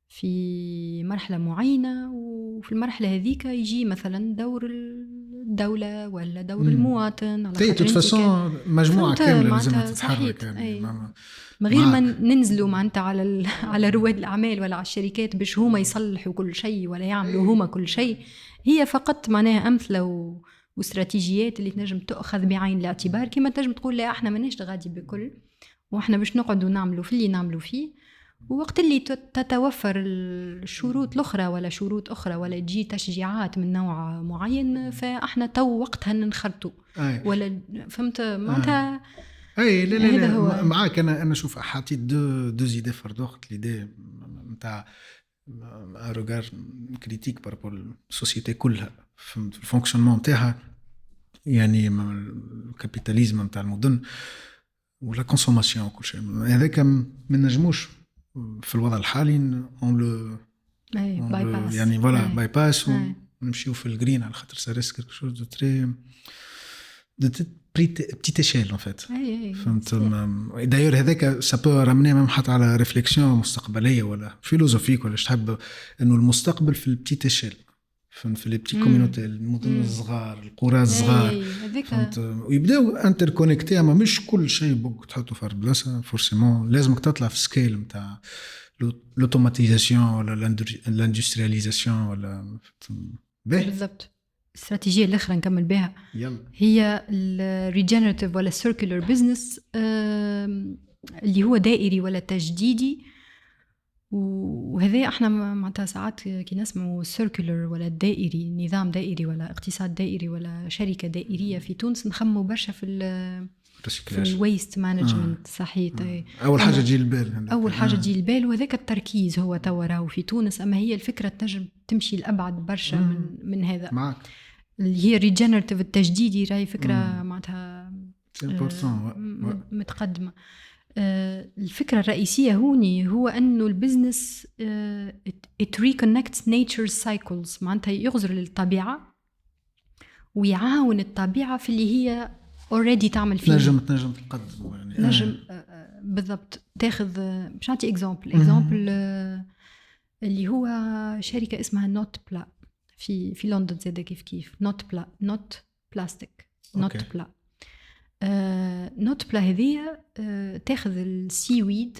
في مرحلة معينة، وفي المرحلة هذيك يجي مثلا دور الدولة ولا دور المواطن. على خاطر مجموعة كاملة لازم تتحرك من غير ما ننزلوا معناتها على رواد الأعمال ولا على الشركات باش هما يصلحوا كل شيء ولا يعملوا هما كل شيء. هي فقط معناها أمثلة واستراتيجيات اللي تنجم تأخذ بعين الاعتبار. كما تنجم تقول لا احنا ماناش غادي بكل، واحنا باش نقعدوا نعملوا في اللي نعملوا فيه، ووقت اللي تتوفر الشروط الأخرى ولا شروط أخرى ولا تجي تشجيعات من نوع معين، فإحنا تو وقتها ننخرطوا ولا فهمت معناتها. اي لا معاك. انا شوف حاطيت دو زيدي فردوخت ليدي نتاع روغار كريتيك بارابول السوسيتي كلها في الفونكشنمون نتاعها، يعني الكابيتاليزم نتاع المدن ولا كونسوماسيون كل شيء هذاك ما نجموش في الوضع الحالي يعني فوالا باي باس ونمشيو في الجرين على خاطر سا ريسك كيلكو شوز دو تري بتيت ايشيل ان فيت. فهمت دايور هذاك سا بو رامني ميم حتى على ريفليكسيون مستقبليه ولا فيلوزوفيك ولا تحب انه المستقبل في البتيت ايشيل، في لي بتي كوميونيتي، المدن الصغار، القرى الصغار، فهمت، ويبداو انتر كونيكتي. اما مش كل شيء بوك تحطه في بلاصه فورسيمون، لازمك تطلع في سكيل نتاع لوتوماتيزاسيون ولا الاندسترياليزاسيون ولا بالضبط. الاستراتيجيه الاخرى نكمل بها هي الريجنراتيف ولا السيركولر بزنس، اللي هو دائري ولا تجديدي. وهذا احنا معناتها ساعات كي نسمعوا سيركولر ولا دائري، نظام دائري ولا اقتصاد دائري ولا شركه دائريه في تونس، نخموا برشا في الويست مانجمنت. صحيح. اول حاجه تجي البال اول حاجه تجي البال، وهذاك التركيز هو توراو في تونس. اما هي الفكره تنجم تمشي لابعد برشا من هذا معك. اللي هي ريجنراتيف التجديدي، راهي فكره معناتها متقدمه. الفكرة الرئيسية هوني هو أنه البزنس it reconnects nature's cycles، معناتها يغزر للطبيعة ويعاون الطبيعة في اللي هي already تعمل فيه. نجم تقدم يعني نجم بالضبط. تاخذ مش نعطي اكزامبل اللي هو شركة اسمها نوت بلا في لندن زاد كيف نوت بلاستيك نوت بلا. نوت بلا هذه تاخذ السيويد،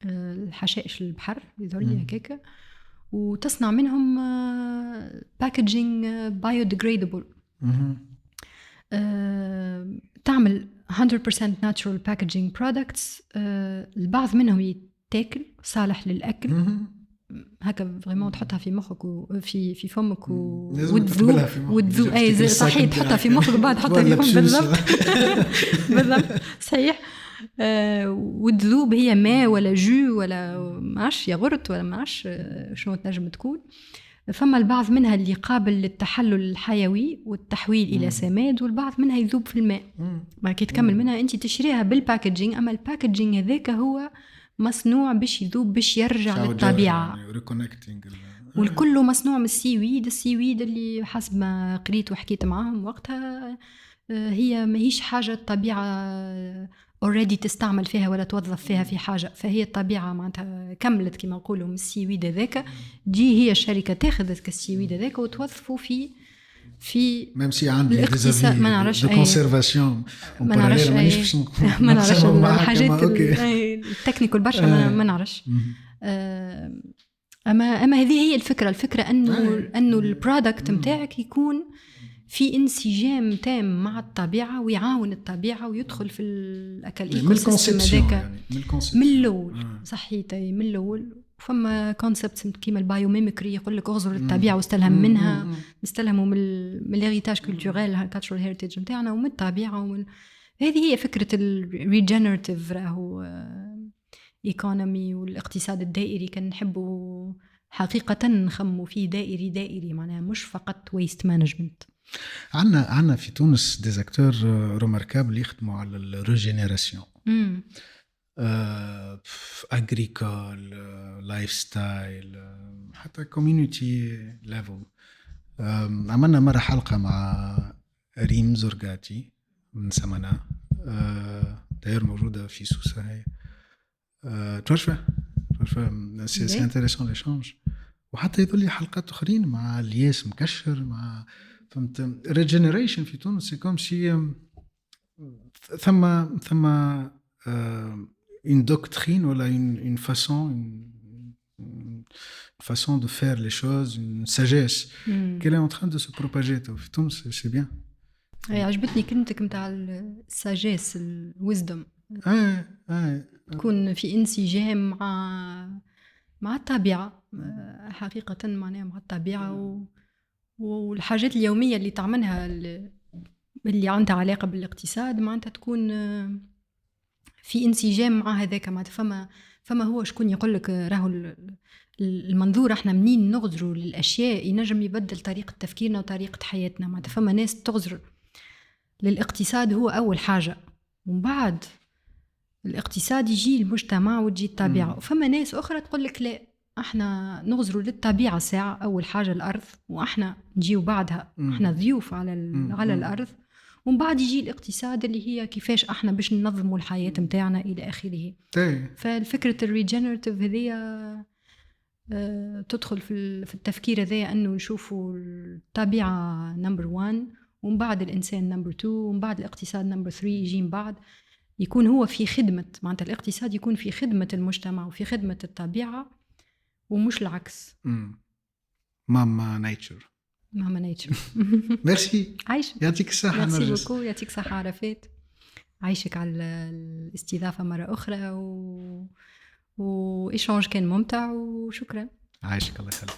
الحشائش البحر يذولي هكاكا، وتصنع منهم باكجينج بايوديجريدبل. تعمل 100% natural packaging products. البعض منهم يتاكل صالح للأكل هكا فريمون، تحطها في مخك وفي فمك وتذوب. اي صحيح، تحطها في مخك بعد تحطها في فمك. بالضبط صحيح. وتذوب. هي ماء ولا جو ولا معش ياغورت ولا معش شنو تنجم تكون. فما البعض منها اللي قابل للتحلل الحيوي والتحويل إلى سماد، والبعض منها يذوب في الماء. ما كي تكمل منها أنت تشريها بالباكجينج، أما الباكجينج هذاك هو مصنوع باش يذوب باش يرجع للطبيعة، والكل مصنوع من السيويد اللي حسب ما قريت وحكيت معهم وقتها هي ماهيش حاجة الطبيعة already تستعمل فيها ولا توظف فيها في حاجة، فهي الطبيعة معناتها كملت كما نقولوا من السيويد هذاك، جي هي الشركة تاخذ السيويد هذاك وتوظفه في ميم سي عندي الاقتصاد. ما نعرفش دو كونسيرفاسيون ما نعرفش ما نعرفش الحاجات التكنيكال برشا ما نعرفش. اما هذه هي الفكرة انه البرودكت نتاعك يكون في انسجام تام مع الطبيعة ويعاون الطبيعة ويدخل في الايكو سيستم هذاك من الاول. صحيت من الاول. فما كونسبت كيما البايوميميكري يقول لك اغزر الطبيعة واستلهم منها، نستلهموا من ليغيتاج كولتوريل الكالتشرال هيريتيج نتاعنا ومن الطبيعة هذه هي فكرة الريجنراتيف راهو ايكونومي والاقتصاد الدائري. كان نحبوا حقيقة نخموا فيه دائري معناها مش فقط ويست مانجمنت. عندنا في تونس ديزاكتور روماركابل يخدموا على الريجينيراسيون agricole, lifestyle, حتى community level. عملنا مرة حلقة مع ريم زرقاتي من سمنة، داير موجودة في سوسة هي. تعرفها سي انتريسون ليشانج. وحتى يدل لي حلقات أخرين مع الياس مكشر مع فهمت ريجينيريشن في تونس. سي كوم سي ثم une doctrine ou une façon de faire les choses, une sagesse qu'elle est en train de se propager. C'est bien. عجبتني كلمتك متاع الساجيس الويزدم. تكون في انسجام مع الطبيعة حقيقة معناها مع الطبيعة والحاجات اليومية اللي تعملها اللي عندها علاقة بالاقتصاد معناتها تكون في انسجام مع هذاك. ما فما هو شكون يقول لك راهو المنظور احنا منين نغزروا للاشياء ينجم يبدل طريقه تفكيرنا وطريقه حياتنا. ما فما ناس تغزر للاقتصاد هو اول حاجه، ومن بعد الاقتصاد يجي المجتمع وتجي الطبيعه. وفما ناس اخرى تقول لك لا احنا نغزروا للطبيعه ساعه، اول حاجه الارض واحنا نجيو بعدها احنا ضيوف على الارض، ومن بعد يجي الاقتصاد اللي هي كيفاش احنا باش ننظموا الحياة متاعنا إلى آخره. فالفكرة الريجنراتيف هذه تدخل في التفكير هذا أنه نشوفوا الطبيعة نمبر 1 ومن بعد الإنسان نمبر 2 ومن بعد الاقتصاد نمبر 3 يجي من بعد. يكون هو في خدمة معناتها الاقتصاد يكون في خدمة المجتمع وفي خدمة الطبيعة ومش العكس. ماما نيتشر. ميرسي. عايشك. يعطيك الصحة. ميرسي بوكو. يعطيك الصحة عرفات. عايشك على الاستضافة مرة أخرى وإيشانج كان ممتع وشكرا. عايشك الله يخليك.